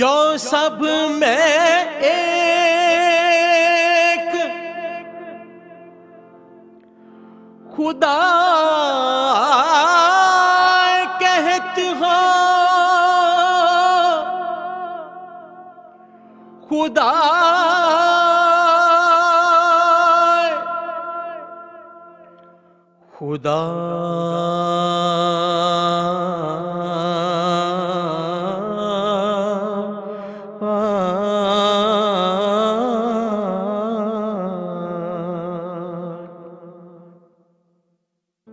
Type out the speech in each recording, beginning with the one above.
जो सब में एक खुदा कहत हो, खुदा खुदा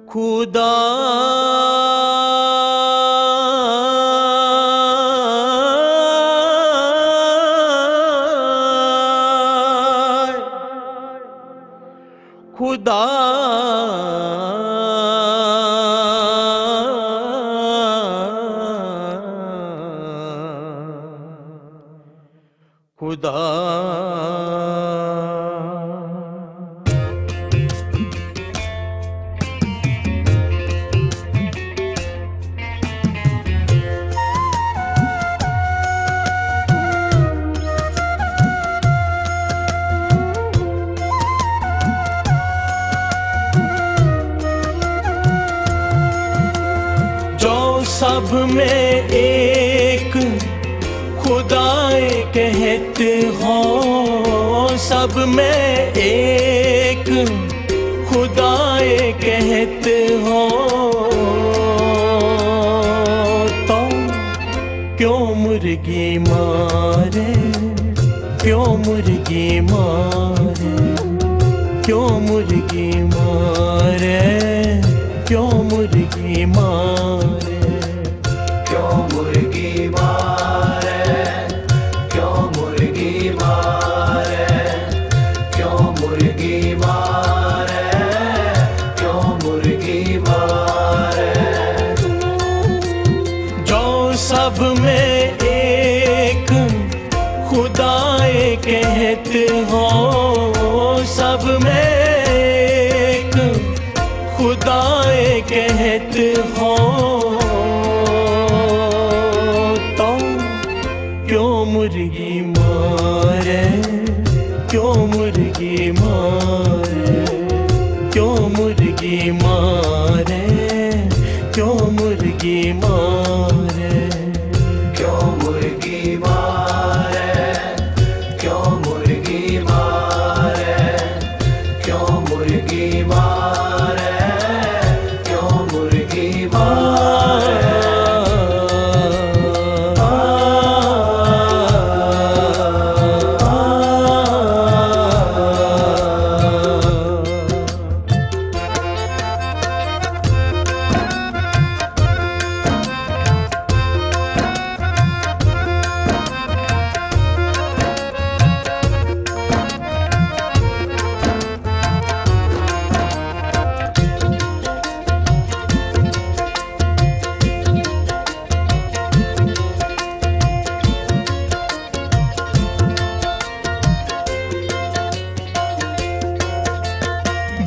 खुदा खुदा खुदा सब में एक खुदाए कहते हो, सब में एक खुदाए कहते हो, तो क्यों मुर्गी मारे, क्यों मुर्गी मारे, क्यों मुर्गी मारे, क्यों मुर्गी मारे, क्यों मुर्गी मारे, क्यों मुर्गी मारे, क्यों मुर्गी मारे, क्यों मुर्गी मारे। जो सब में एक खुदाए कहते हो, सब में एक खुदाए कहते हो, क्यों मुर्गी मारे, क्यों मुर्गी मारे, क्यों मुर्गी मारे, क्यों मुर्गी मारे, क्यों मुर्गी मारे, क्यों मुर्गी मारे, क्यों मुर्गी मारे, क्यों मुर्गी मारे।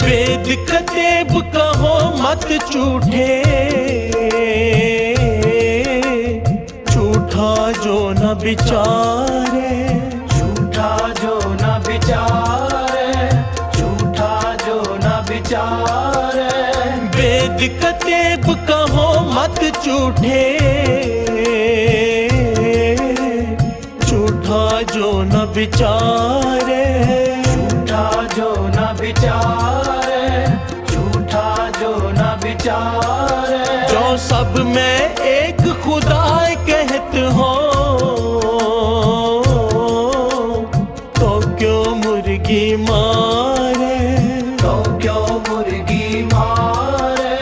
वेद कतेब कहो मत झूठे, झूठा जो न विचारे, झूठा जो न विचारे, झूठा जो न विचारे। वेद कतेब कहो मत झूठे, झूठा जो न विचारे, झूठा जो न विचारे, झूठा जो न विचारे। जो सब में एक खुदा कहते हो, तो क्यों मुर्गी मारे, तो क्यों मुर्गी मारे,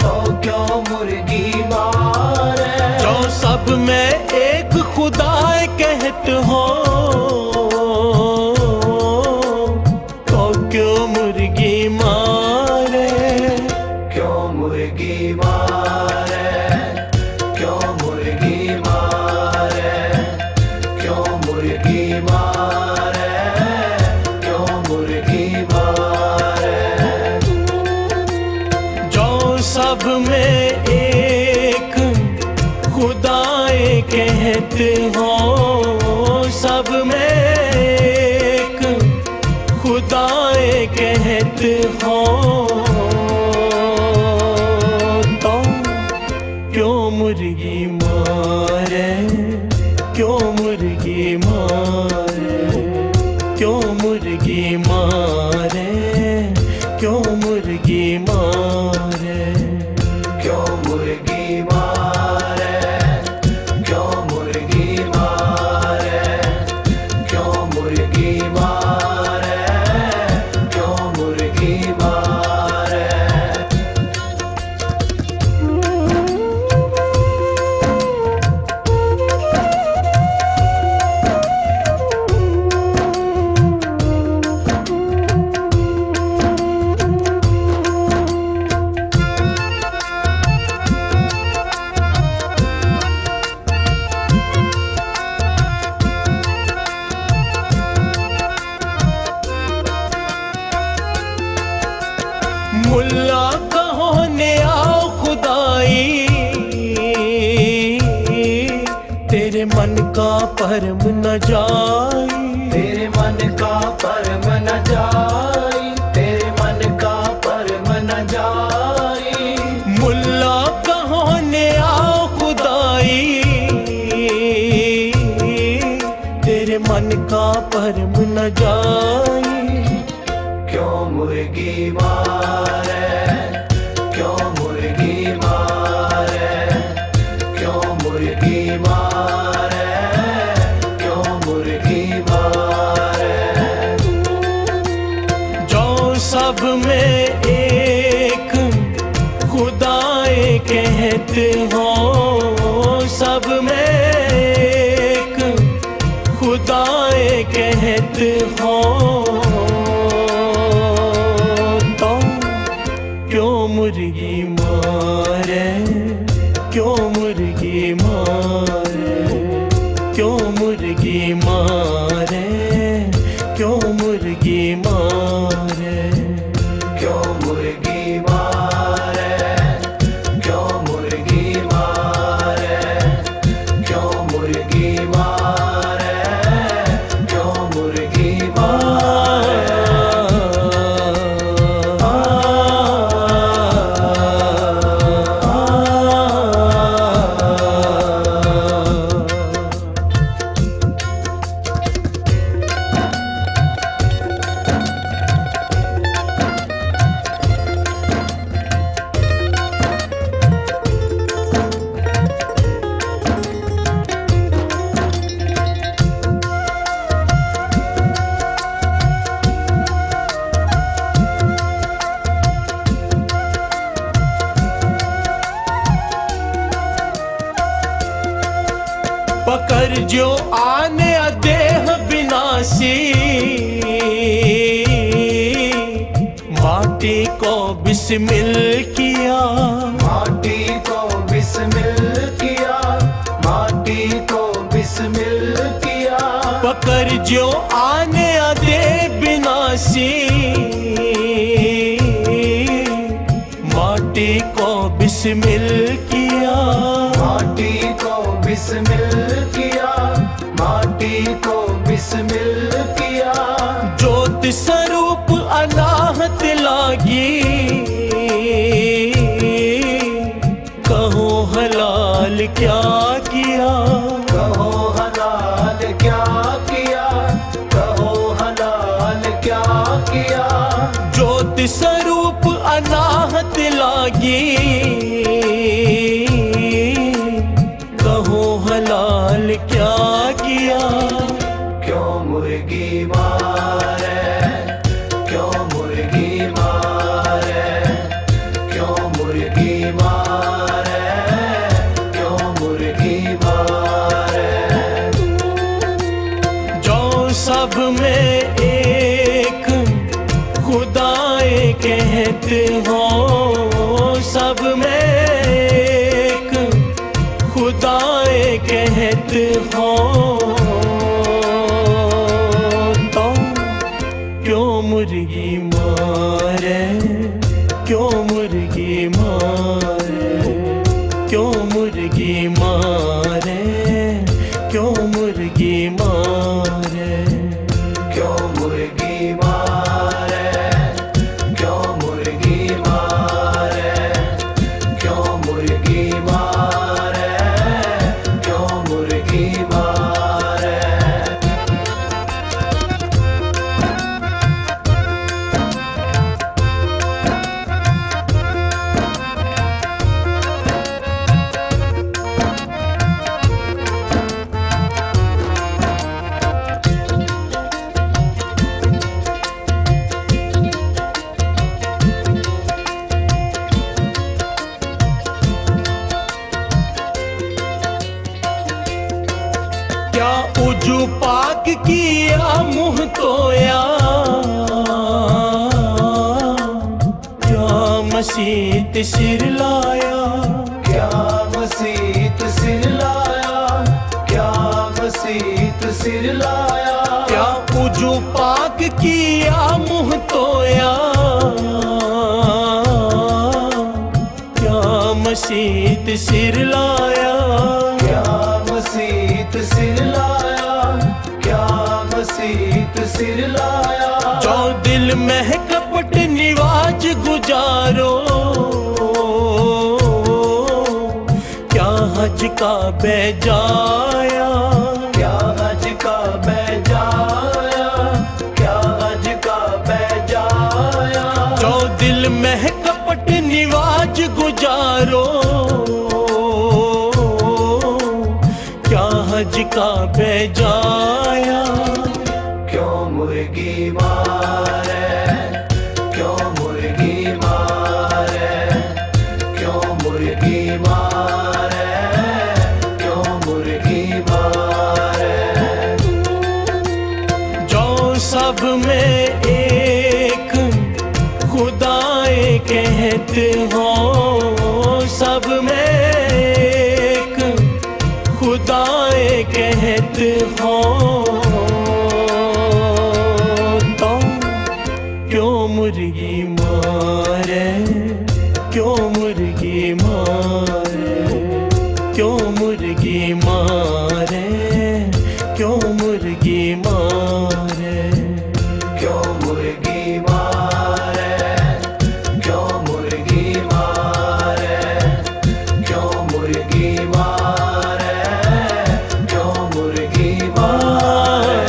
तो क्यों मुर्गी मारे। जो सब में एक खुदा कहते हो, क्यों मुर्गी मारे, क्यों मुर्गी मारे, क्यों मुर्गी मारे, क्यों मुर्गी मारे, क्यों मुर्गी मारे। जो सब में एक खुदाए कहते हो, सब में एक खुदाए कहत हो, तो क्यों मुर्गी मारे, क्यों मुर्गी मारे, क्यों मुर्गी मारे, क्यों मुर्गी मारे, क्यों मुर्गी मारे, क्यों मुर्गी मारे, क्यों मुर्गी मारे, क्यों मुर्गी मारे। मुल्ला कहो ने आओ खुदाई, तेरे मन का परम न जाई, तेरे मन का परम न जाई, तेरे मन का परम न जाई। मुल्ला कहो ने आओ खुदाई, तेरे मन का परम न जाई। क्यों मुर्गी मारे, क्यों मुर्गी मारे, क्यों मुर्गी मारे, क्यों मुर्गी मारे। जो सब में एक खुदाए कहते हो, सब में एक खुदाए कहते हो, तो क्यों मुर्गी मारे, क्यों मुर्गी मारे, क्यों मुर्गी मारे, क्यों मुर्गी मारे, क्यों मुर्गी मारे, क्यों मुर्गी मारे, क्यों मुर्गी मारे, क्यों मुर्गी मारे। पकड़ जो आने देह विनाशी, माटी को बिस्मिल किया, माटी को बिस्मिल किया, माटी को बिस्मिल किया। पकड़ जो आने दे विनाशी, माटी को बिस्मिल किया, माटी को बिस्मिल किया, माटी को बिस्मिल किया। ज्योत स्वरूप अनाहत लागी, कहो हलाल क्या किया, कहो हलाल क्या किया, कहो हलाल क्या किया। ज्योत स्वरूप अनाहत लागी, कहो हलाल क्या किया। क्यों मुर्गी मारे, क्यों मुर्गी मारे, क्यों मुर्गी मारे, क्यों मुर्गी मारे। जो सब में एक खुदाए कहते हो, सब में एक खुदाए कहते हो, तो क्यों मुर्गी मारे, क्यों मुर्गी मारे, क्यों मुर्गी मारे, क्यों मुर्गी मारे, क्यों मुर्गी मारे, क्यों मुर्गी मारे, क्यों मुर्गी मारे, क्यों मुर्गी मारे। क्या उजू पाक किया मुँह धोया, क्या मसीत सिर लाया, क्या मसीत सिर लाया, क्या मसीत सिर लाया। क्या उजू पाक किया मुँह धोया, क्या मसीत सिर लाया, क्या मसीत सिर लाया, क्या मसीत सिर लाया। जो दिल में कपट निवाज गुजारो, क्या हज का बेजाया, क्या हज का बेजाया, क्या हज का बेजाया। जो दिल में कपट निवाज गुजारो, क्या हज का बेजाया। क्यों मुर्गी मारे, क्यों मुर्गी मारे, क्यों मुर्गी मारे, क्यों मुर्गी मारे। जो सब में एक खुदाए कहते हो, सब में एक खुदाए कहते हो, तो क्यों मुर्गी मारे, क्यों मुर्गी मारे, क्यों मुर्गी मारे, क्यों मुर्गी मारे। क्यों मुर्गी मारे, क्यों मुर्गी मारे, क्यों मुर्गी मारे, क्यों मुर्गी मारे।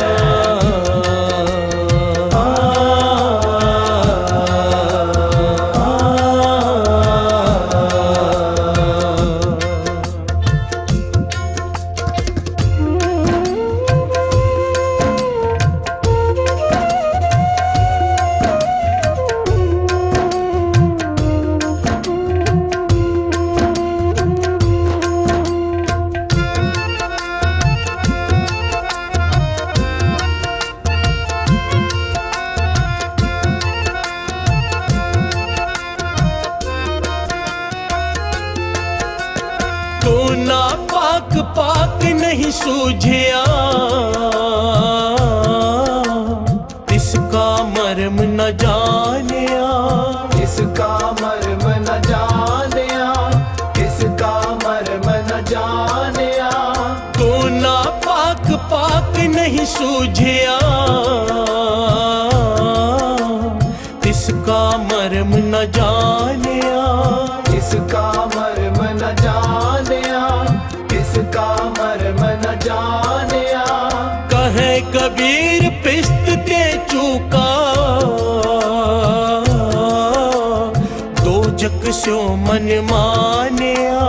तू ना पाक पाक नहीं सूझिया, इसका मर्म न जानिया, इसका मर्म न जानिया, इसका मर्म न जानिया। तू ना पाक पाक नहीं सूझिया, इसका मर्म न जानिया, इसका मर्म न जानिया, इसका मर्म न जानिया। कहे कबीर पिस्त ते चूका, दो जग स्यो मन मानिया,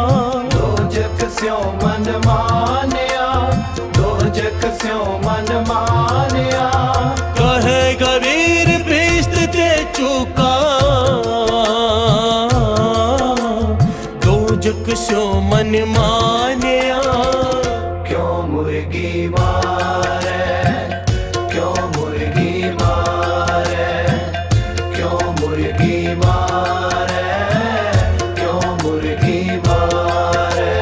दो जग स्यो मन मानिया, दो जग स्यो मन मानिया। कहे कबीर पिस्त ते चूका, दो जग स्यो मन मानिया। क्यों मुर्गी मारे, क्यों मुर्गी मारे, क्यों मुर्गी मारे, क्यों मुर्गी मारे।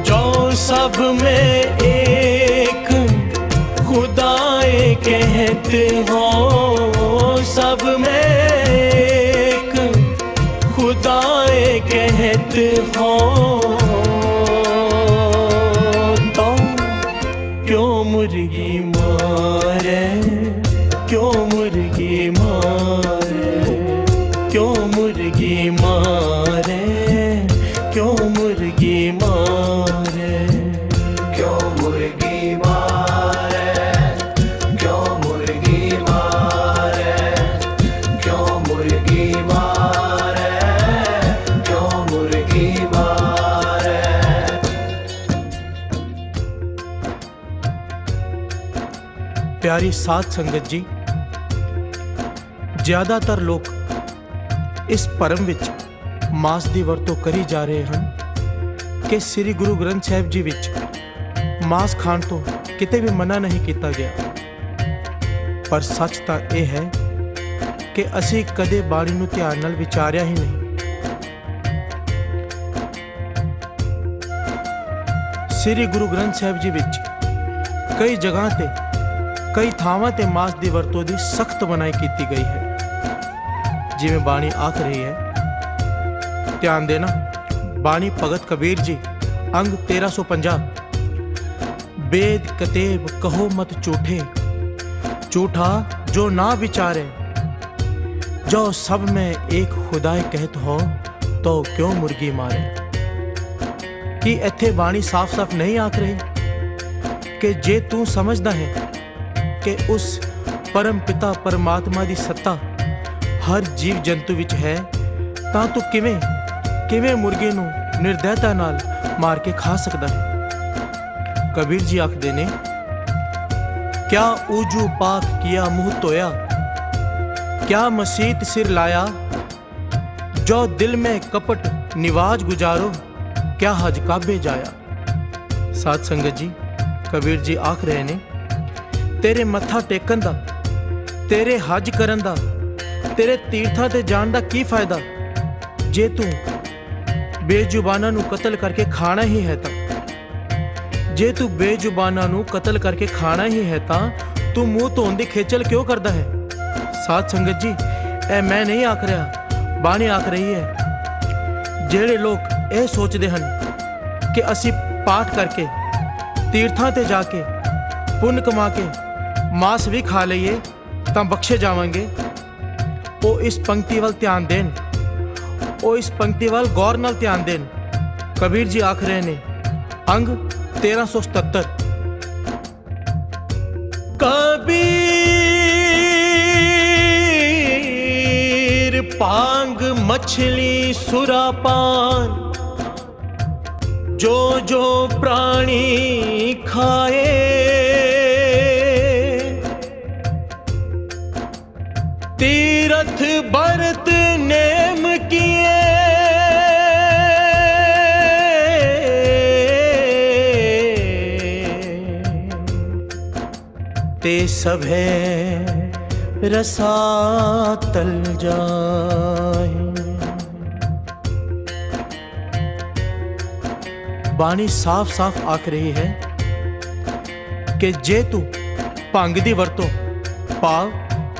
जो सब में एक खुदाए कहते हो, सब में एक खुदाए कहते हो, तो मुर्गी मारे, क्यों मुर्गी मारे, क्यों मुर्गी मारे, क्यों मुर्गी मारे, क्यों मुर्गी मारे, क्यों मुर्गी मारे, क्यों मुर्गी मारे, क्यों मुर्गी मारे। प्यारी साध संगत जी, ਜ਼ਿਆਦਾਤਰ ਲੋਕ ਇਸ ਭਰਮ ਵਿੱਚ ਮਾਸ ਦੀ ਵਰਤੋਂ ਕਰੀ ਜਾ ਰਹੇ ਹਨ ਕਿ ਸ੍ਰੀ ਗੁਰੂ ਗ੍ਰੰਥ ਸਾਹਿਬ ਜੀ ਵਿੱਚ ਮਾਸ ਖਾਣ ਤੋਂ ਕਿਤੇ ਵੀ ਮਨਾ ਨਹੀਂ ਕੀਤਾ ਗਿਆ। ਪਰ ਸੱਚ ਤਾਂ ਇਹ ਹੈ ਕਿ ਅਸੀਂ ਕਦੇ ਬਾਣੀ ਨੂੰ ਧਿਆਨ ਨਾਲ ਵਿਚਾਰਿਆ ਹੀ ਨਹੀਂ। ਸ੍ਰੀ ਗੁਰੂ ਗ੍ਰੰਥ ਸਾਹਿਬ ਜੀ ਵਿੱਚ ਕਈ ਜਗ੍ਹਾ ਤੇ ਕਈ ਥਾਵਾਂ ਤੇ ਮਾਸ ਦੀ ਵਰਤੋਂ ਦੀ ਸਖਤ ਮਨਾਹੀ ਕੀਤੀ ਗਈ ਹੈ। ਜਿਵੇਂ ਬਾਣੀ ਆਖ ਰਹੀ ਹੈ, ਧਿਆਨ ਦੇਣਾ, ਬਾਣੀ ਭਗਤ ਕਬੀਰ ਜੀ ਅੰਗ 1350, वेद कतेब कहो मत झूठे, झूठा जो ना विचारे, जो सब में एक खुदाए कहत हो तो क्यों मुर्गी मारे। कि इत्थे बाणी साफ साफ नहीं आख रही कि जे तू समझदा है कि उस परम पिता परमात्मा दी सत्ता हर जीव जंतु विच है, तां तू किवें मुर्गे नूं निर्दयता नाल मार के खा सकदा है। कबीर जी आखदे ने, क्या ऊजू पाक किया मुँह धोया, क्या मसीत सिर लाया, जो दिल में कपट निवाज गुजारो, क्या हज काबे जाया। साध संगत जी, कबीर जी आख रहे ने, तेरे मत्था टेकन दा, तेरे हज करन दा, तेरे तीर्थां ते जाण दा की फायदा जे तू बेजुबाना नू कतल करके खाना ही है। तां जे तू बेजुबाना नू कतल करके खाना ही है तां तू मुंह धोन दी खेचल क्यों करदा है। साध संगत जी, ए मैं नहीं आख रहा, बाणी आख रही है। ਜਿਹੜੇ ਲੋਕ ਇਹ ਸੋਚਦੇ ਹਨ ਕਿ ਅਸੀਂ ਪਾਠ ਕਰਕੇ ਤੀਰਥਾਂ ਤੇ ਜਾ ਕੇ ਪੁੰਨ ਕਮਾ ਕੇ ਮਾਸ ਵੀ ਖਾ ਲਈਏ ਤਾਂ ਬਖਸ਼ੇ ਜਾਵਾਂਗੇ, ਉਹ ਇਸ ਪੰਕਤੀ ਵੱਲ ਧਿਆਨ ਦੇਣ, ਉਹ ਇਸ ਪੰਕਤੀ ਵੱਲ ਗੌਰ ਨਾਲ ਧਿਆਨ ਦੇਣ। ਕਬੀਰ ਜੀ ਆਖ ਰਹੇ ਨੇ, ਅੰਗ 1377, कबीर पांग मछली सुरापान, जो जो प्राणी खाए, तीरथ बरत नेम किए, ते सभे रसातल जाए। बाणी साफ साफ आख रही है कि जे तू भंग दी वरतों, भाव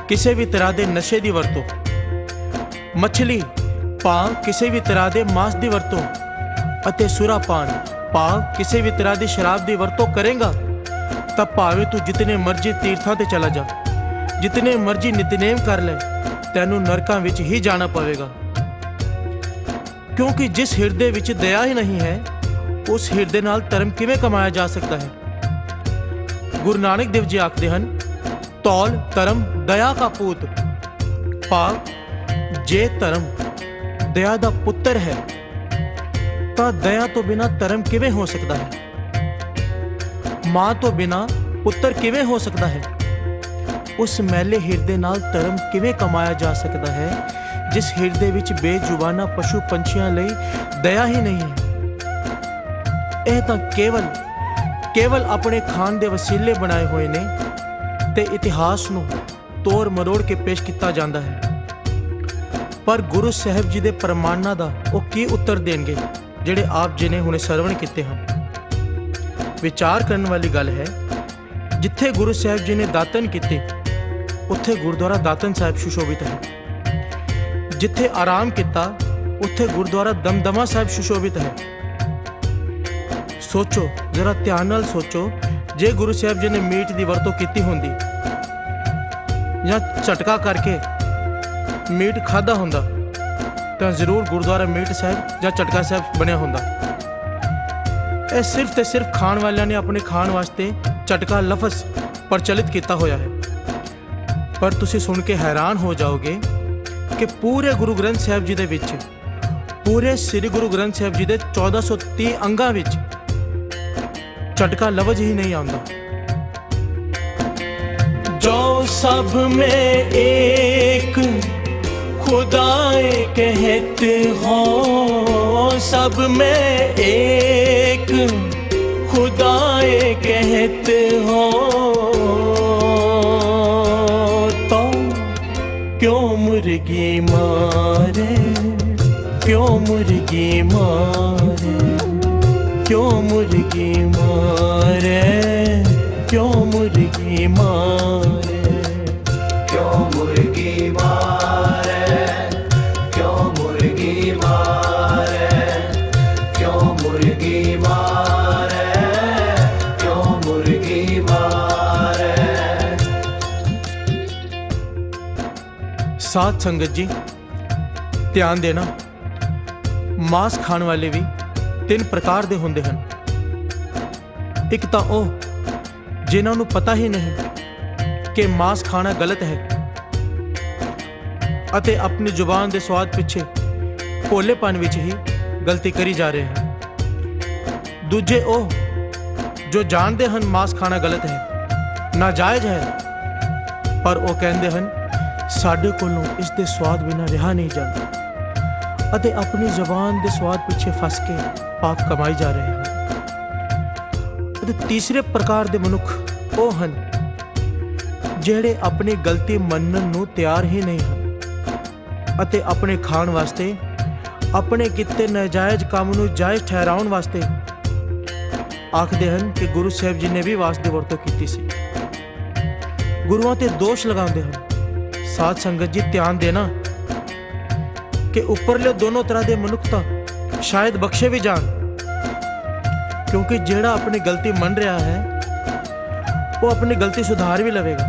किसी भी तरह के नशे की वरतों, मछली भाव किसी भी तरह के मांस की वरतों अते सुरापान भाव किसी भी तरह की शराब की वरतों करेगा, तब भावे तू जितने मर्जी तीर्थां ते चला जा, जितने मर्जी नितनेम कर ले, तैनू नरकां विच ही जाना पवेगा। क्योंकि जिस हिरदे विच दया ही नहीं है, उस हिरदे नाल धर्म किवें कमाया जा सकता है। गुरु नानक देव जी आखदे हन, तौल धर्म दया का पूत, भाव जे धर्म दया दा पुत्र है तां दया तो बिना धर्म किवें हो सकता है। मां तो बिना पुत्र किवें हो सकता है। उस मैले हिरदे नाल धर्म किवें कमाया जा सकता है जिस हिरदे विच बेजुबाना पशु पंछियां लई दया ही नहीं है। यह तां केवल अपने खान दे वसीले बनाए हुए ने ते इतिहास नूं तोड़ मरोड़ के पेश किया जाता है। पर गुरु साहिब जी दे प्रमाणां दा वो की उत्तर देंगे जिहड़े आप जी ने हुणे सरवण कीते हैं। विचार करने वाली गल है, जिथे गुरु साहिब जी ने दातन कीते उत्थे गुरुद्वारा दातन साहिब सुशोभित है, जिथे आराम किया उत्थे गुरुद्वारा दमदमा साहिब सुशोभित है। सोचो, जरा ध्यान नाल सोचो ਜੇ ਗੁਰੂ ਸਾਹਿਬ ਜੀ ਨੇ ਮੀਟ ਦੀ ਵਰਤੋਂ ਕੀਤੀ ਹੁੰਦੀ ਜਾਂ ਝਟਕਾ ਕਰਕੇ ਮੀਟ ਖਾਦਾ ਹੁੰਦਾ ਤਾਂ ਜ਼ਰੂਰ ਗੁਰਦੁਆਰਾ ਮੀਟ ਸਾਹਿਬ ਜਾਂ ਝਟਕਾ ਸਾਹਿਬ ਬਣਿਆ ਹੁੰਦਾ। ਇਹ ਸਿਰਫ ਤੇ ਸਿਰਫ ਖਾਣ ਵਾਲਿਆਂ ਨੇ ਆਪਣੇ ਖਾਣ ਵਾਸਤੇ ਝਟਕਾ ਲਫ਼ਜ਼ ਪ੍ਰਚਲਿਤ ਕੀਤਾ ਹੋਇਆ ਹੈ। ਪਰ ਤੁਸੀਂ ਸੁਣ ਕੇ ਹੈਰਾਨ ਹੋ ਜਾਓਗੇ ਕਿ ਪੂਰੇ ਗੁਰੂ ਗ੍ਰੰਥ ਸਾਹਿਬ ਜੀ ਦੇ ਵਿੱਚ, ਪੂਰੇ ਸ੍ਰੀ ਗੁਰੂ ਗ੍ਰੰਥ ਸਾਹਿਬ ਜੀ ਦੇ 1430 ਅੰਗਾਂ ਵਿੱਚ ਝਟਕਾ ਲਫ਼ਜ਼ ਹੀ ਨਹੀਂ ਆਉਂਦਾ। जो सब में एक खुदाए कहते हो, सब में एक खुदाए कहते हो, तो क्यों मुर्गी मारे, क्यों मुर्गी मारे, क्यों मुर्गी मारे, क्यों मुर्गी मारे, क्यों मुर्गी मारे, क्यों मुर्गी मारे, क्यों मुर्गी मारे, क्यों मुर्गी मारे। साध संगत जी, ध्यान देना, मांस खाण वाले भी 3 प्रकार ਦੇ ਹੁੰਦੇ ਹਨ। ਇੱਕ ਤਾਂ ਉਹ ਜਿਨ੍ਹਾਂ ਨੂੰ ਪਤਾ ਹੀ ਨਹੀਂ ਕਿ ਮਾंस ਖਾਣਾ ਗਲਤ ਹੈ ਅਤੇ ਆਪਣੀ ਜ਼ੁਬਾਨ ਦੇ ਸਵਾਦ ਪਿੱਛੇ ਭੋਲੇਪਨ ਵਿੱਚ ਹੀ ਗਲਤੀ ਕਰੀ ਜਾ ਰਹੇ ਹਨ। ਦੂਜੇ ਉਹ ਜੋ ਜਾਣਦੇ ਹਨ ਮਾंस ਖਾਣਾ ਗਲਤ ਹੈ, ਨਾਜਾਇਜ਼ ਹੈ, ਪਰ ਉਹ ਕਹਿੰਦੇ ਹਨ ਸਾਡੇ ਕੋਲੋਂ ਇਸ ਦੇ ਸਵਾਦ ਬਿਨਾਂ ਰਿਹਾ ਨਹੀਂ ਜਾਂਦਾ ਅਤੇ ਆਪਣੀ ਜ਼ੁਬਾਨ ਦੇ ਸਵਾਦ ਪਿੱਛੇ ਫਸ ਕੇ ਪਾਪ ਕਮਾਈ ਜਾ ਰਹੇ ਹਨ। ਅਤੇ ਤੀਸਰੇ ਪ੍ਰਕਾਰ ਦੇ ਮਨੁੱਖ ਉਹ ਹਨ ਜਿਹੜੇ ਆਪਣੀ ਗਲਤੀ ਮੰਨਣ ਨੂੰ ਤਿਆਰ ਹੀ ਨਹੀਂ ਹਨ ਅਤੇ ਆਪਣੇ ਖਾਣ ਵਾਸਤੇ, ਆਪਣੇ ਕੀਤੇ ਨਾਜਾਇਜ਼ ਕੰਮ ਨੂੰ ਜਾਇਜ਼ ਠਹਿਰਾਉਣ ਵਾਸਤੇ ਆਖਦੇ ਹਨ ਕਿ ਗੁਰੂ ਸਾਹਿਬ ਜੀ ਨੇ ਵੀ ਵਾਸ ਦੀ ਵਰਤੋਂ ਕੀਤੀ ਸੀ। ਗੁਰੂਆਂ ਤੇ ਦੋਸ਼ ਲਗਾਉਂਦੇ ਹਨ। ਸਾਧ ਸੰਗਤ ਜੀ, ਧਿਆਨ ਦੇਣਾ ਕਿ ਉੱਪਰਲੇ ਦੋਨੋਂ ਤਰ੍ਹਾਂ ਦੇ ਮਨੁੱਖ ਤਾਂ ਸ਼ਾਇਦ ਬਖਸ਼ੇ ਵੀ ਜਾਣ, ਕਿਉਂਕਿ ਜਿਹੜਾ ਆਪਣੀ ਗਲਤੀ ਮੰਨ ਰਿਹਾ ਹੈ ਉਹ ਆਪਣੀ ਗਲਤੀ ਸੁਧਾਰ ਵੀ ਲਵੇਗਾ,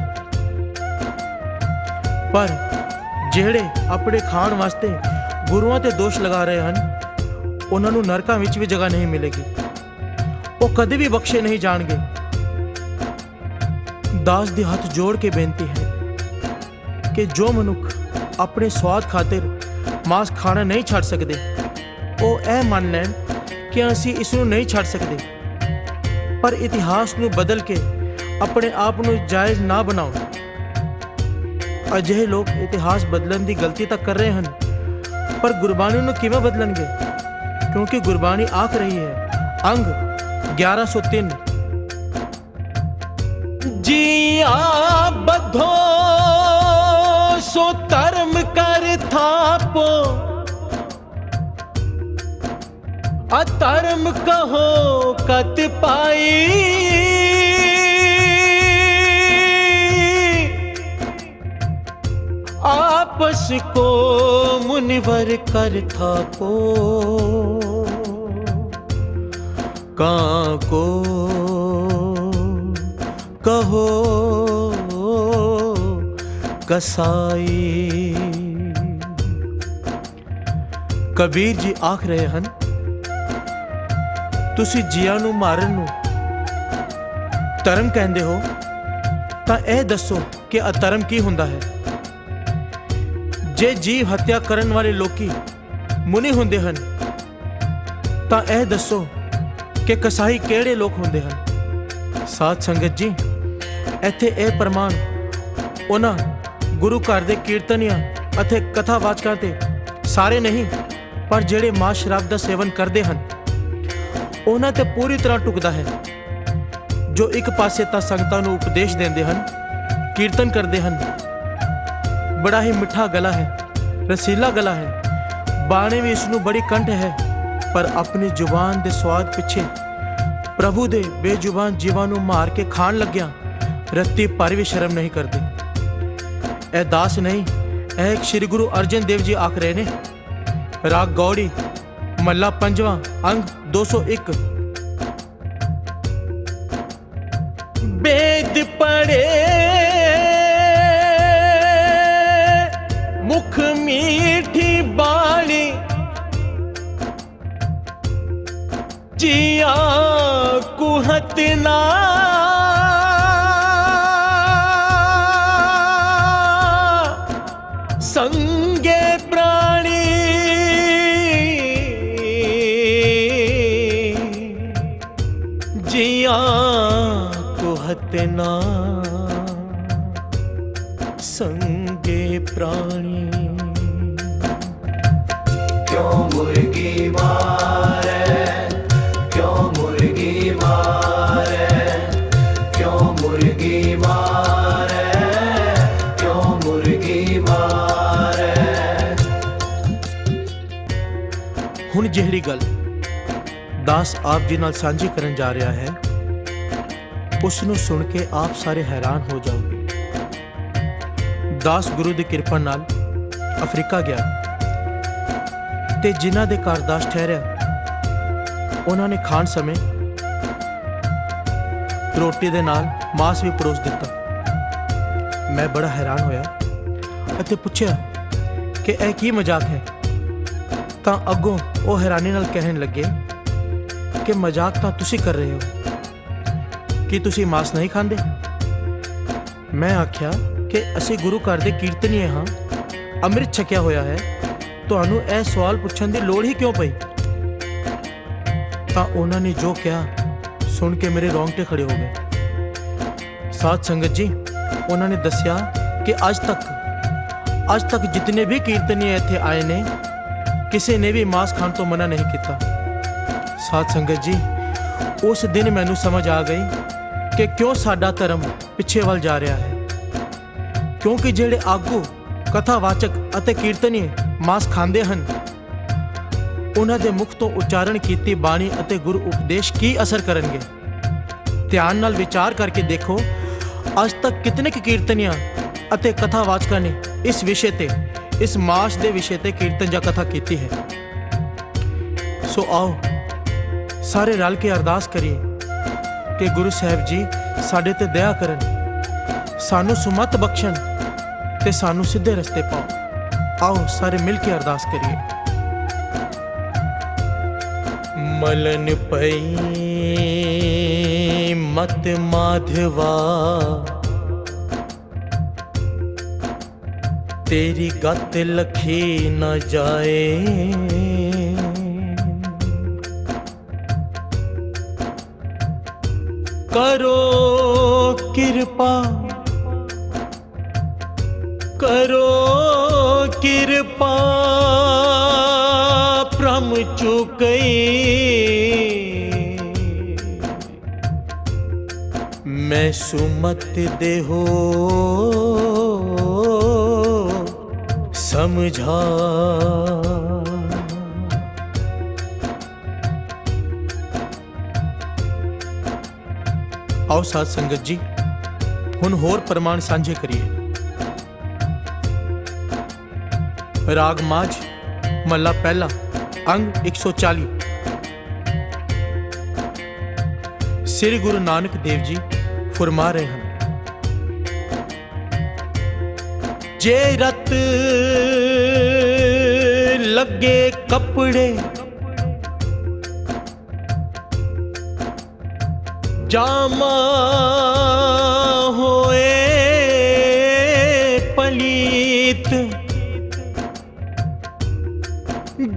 ਪਰ ਜਿਹੜੇ ਆਪਣੇ ਖਾਣ ਵਾਸਤੇ ਗੁਰੂਆਂ ਤੇ ਦੋਸ਼ ਲਗਾ ਰਹੇ ਹਨ ਉਹਨਾਂ ਨੂੰ ਨਰਕਾਂ ਵਿੱਚ ਵੀ ਜਗ੍ਹਾ ਨਹੀਂ ਮਿਲੇਗੀ, ਉਹ ਕਦੇ ਵੀ ਬਖਸ਼ੇ ਨਹੀਂ ਜਾਣਗੇ। ਦਾਸ ਦੇ ਹੱਥ ਜੋੜ ਕੇ ਬੇਨਤੀ ਹੈ ਕਿ ਜੋ ਮਨੁੱਖ ਆਪਣੇ ਸਵਾਦ ਖਾਤਰ ਮਾंस ਖਾਣਾ ਨਹੀਂ ਛੱਡ ਸਕਦੇ ਉਹ ਇਹ ਮੰਨ ਲੈਣ ਕਿ ਅਸੀਂ ਇਸ ਨੂੰ ਨਹੀਂ ਛੱਡ ਸਕਦੇ, ਪਰ ਇਤਿਹਾਸ ਨੂੰ ਬਦਲ ਕੇ ਆਪਣੇ ਆਪ ਨੂੰ ਜਾਇਜ਼ ਨਾ ਬਣਾਓ। ਅਜਿਹੇ ਲੋਕ ਇਤਿਹਾਸ ਬਦਲਣ ਦੀ ਗਲਤੀ ਤਾਂ ਕਰ ਰਹੇ ਹਨ, ਪਰ ਗੁਰਬਾਣੀ ਨੂੰ ਕਿਵੇਂ ਬਦਲਣਗੇ? ਕਿਉਂਕਿ ਗੁਰਬਾਣੀ ਆਖ ਰਹੀ ਹੈ, ਅੰਗ 1103, जिया बद्धो सो धर्म कर थापो, अधर्म कहो कत पाई, आपस को मुनिवर कर थापो, कां को कहो कसाई। ਕਬੀਰ ਜੀ ਆਖ ਰਹੇ ਹਨ, ਤੁਸੀਂ ਜੀਆਂ ਨੂੰ ਮਾਰਨ ਨੂੰ ਧਰਮ ਕਹਿੰਦੇ ਹੋ ਤਾਂ ਇਹ ਦੱਸੋ ਕਿ ਅਧਰਮ ਕੀ ਹੁੰਦਾ ਹੈ? ਜੇ ਜੀਵ ਹੱਤਿਆ ਕਰਨ ਵਾਲੇ ਲੋਕੀ ਮੁਨੀ ਹੁੰਦੇ ਹਨ ਤਾਂ ਇਹ ਦੱਸੋ ਕਿ ਕਸਾਈ ਕਿਹੜੇ ਲੋਕ ਹੁੰਦੇ ਹਨ? ਸਾਧ ਸੰਗਤ ਜੀ, ਇੱਥੇ ਇਹ ਪ੍ਰਮਾਣ ਉਹਨਾਂ ਗੁਰੂ ਘਰ ਦੇ ਕੀਰਤਨੀਆਂ ਅਤੇ ਕਥਾਵਾਚਕਾਂ ਤੇ ਸਾਰੇ ਨਹੀਂ, ਪਰ ਜਿਹੜੇ ਮਾਂ ਸ਼ਰਾਬ ਦਾ ਸੇਵਨ ਕਰਦੇ ਹਨ ਉਹਨਾਂ ਤੇ ਪੂਰੀ ਤਰ੍ਹਾਂ ਟੁਕਦਾ ਹੈ, ਜੋ ਇੱਕ ਪਾਸੇ ਤਾਂ ਸੰਗਤਾਂ ਨੂੰ ਉਪਦੇਸ਼ ਦਿੰਦੇ ਹਨ, ਕੀਰਤਨ ਕਰਦੇ ਹਨ, ਬੜਾ ਹੀ ਮਿੱਠਾ ਗਲਾ ਹੈ, ਰਸੀਲਾ ਗਲਾ ਹੈ, ਬਾਣੀ ਵੀ ਇਸ ਨੂੰ ਬੜੀ ਕੰਠ ਹੈ, ਪਰ ਆਪਣੀ ਜ਼ੁਬਾਨ ਦੇ ਸਵਾਦ ਪਿੱਛੇ ਪ੍ਰਭੂ ਦੇ ਬੇਜ਼ੁਬਾਨ ਜੀਵਾਂ ਨੂੰ ਮਾਰ ਕੇ ਖਾਣ ਲੱਗਿਆ ਰੱਤੀ ਪਰ ਵੀ ਸ਼ਰਮ ਨਹੀਂ ਕਰਦੇ। ਇਹ ਦਾਸ ਨਹੀਂ, ਇਹ ਸ਼੍ਰੀ ਗੁਰੂ ਅਰਜਨ ਦੇਵ ਜੀ ਆਖ ਰਹੇ ਨੇ। ਰਾਗ ਗੌੜੀ, ਮਹੱਲਾ 5ਵਾਂ, ਅੰਗ 201। वेद पढ़े मुख मीठी बाणी जिया कुहत ना संगे प्राणी जिया कुहत ना संगे प्राणी। क्यों मुर्गी मारे, क्यों मुर्गी मारे, क्यों मुर्गी मारे, क्यों मुर्गी मारे। हुण जिहड़ी गल दास आप जी नाल सांझी करन जा रहा है उस नूं सुन के आप सारे हैरान हो जाओगे। दास गुरु दी किरपा नाल अफ्रीका गया ते जिन्हां दे घर दास ठहरिया उन्हां ने खाण समय रोटी दे नाल मांस भी परोस दिता। मैं बड़ा हैरान होया अते पुछया कि यह की मजाक है। तां अगों वो हैरानी नाल कहन लगे कि मजाक तां तुसी कर रहे हो कि तुसी मांस नहीं खांदे। मैं आख्या कि असी गुरु घर दे कीर्तनीय हाँ, अमृत छकिया होया है, तुहानू यह सवाल पूछण दी लोड़ ही क्यों पई। तां उन्हां ने जो कहा सुन के मेरे रोंगटे खड़े हो गए। साध संगत जी उन्हां ने दस्या कि आज तक जितने भी कीर्तनीय इत्थे आए ने किसी ने भी मांस खाण तो मना नहीं किया। साध संगत जी उस दिन मैनू समझ आ गई कि क्यों साडा धर्म पिछे वल जा रहा है, क्योंकि जेड़े आगू कथावाचक अते कीर्तनीय मांस खांदे हन उन्हां दे मुख तो उच्चारण कीती बाणी अते गुरु उपदेश की असर करनगे। ध्यान नाल विचार करके देखो आज तक कितने कीर्तनिया अते कथावाचकां ने इस विषय ते, इस मांस दे विषय ते कीर्तन जा कथा कीती है। सो आओ सारे रल के अरदास करिए कि गुरु साहिब जी साडे ते दया करन, सानू सुमत बख्शण ते सानू सीधे रस्ते पाओ। आओ सारे मिल के अरदास करिए। मलन पई मत माधवा तेरी गत लखी न जाए। करो कृपा करो कृपा प्रम चुकई मैं सुमत देहो समझा। आओ साध संगत जी हुण होर प्रमाण सांझे करिए। राग माझ महला पहला अंग 140। श्री गुरु नानक देव जी फरमा रहे हैं, जे रत लगे कपड़े जामा होए पलीत,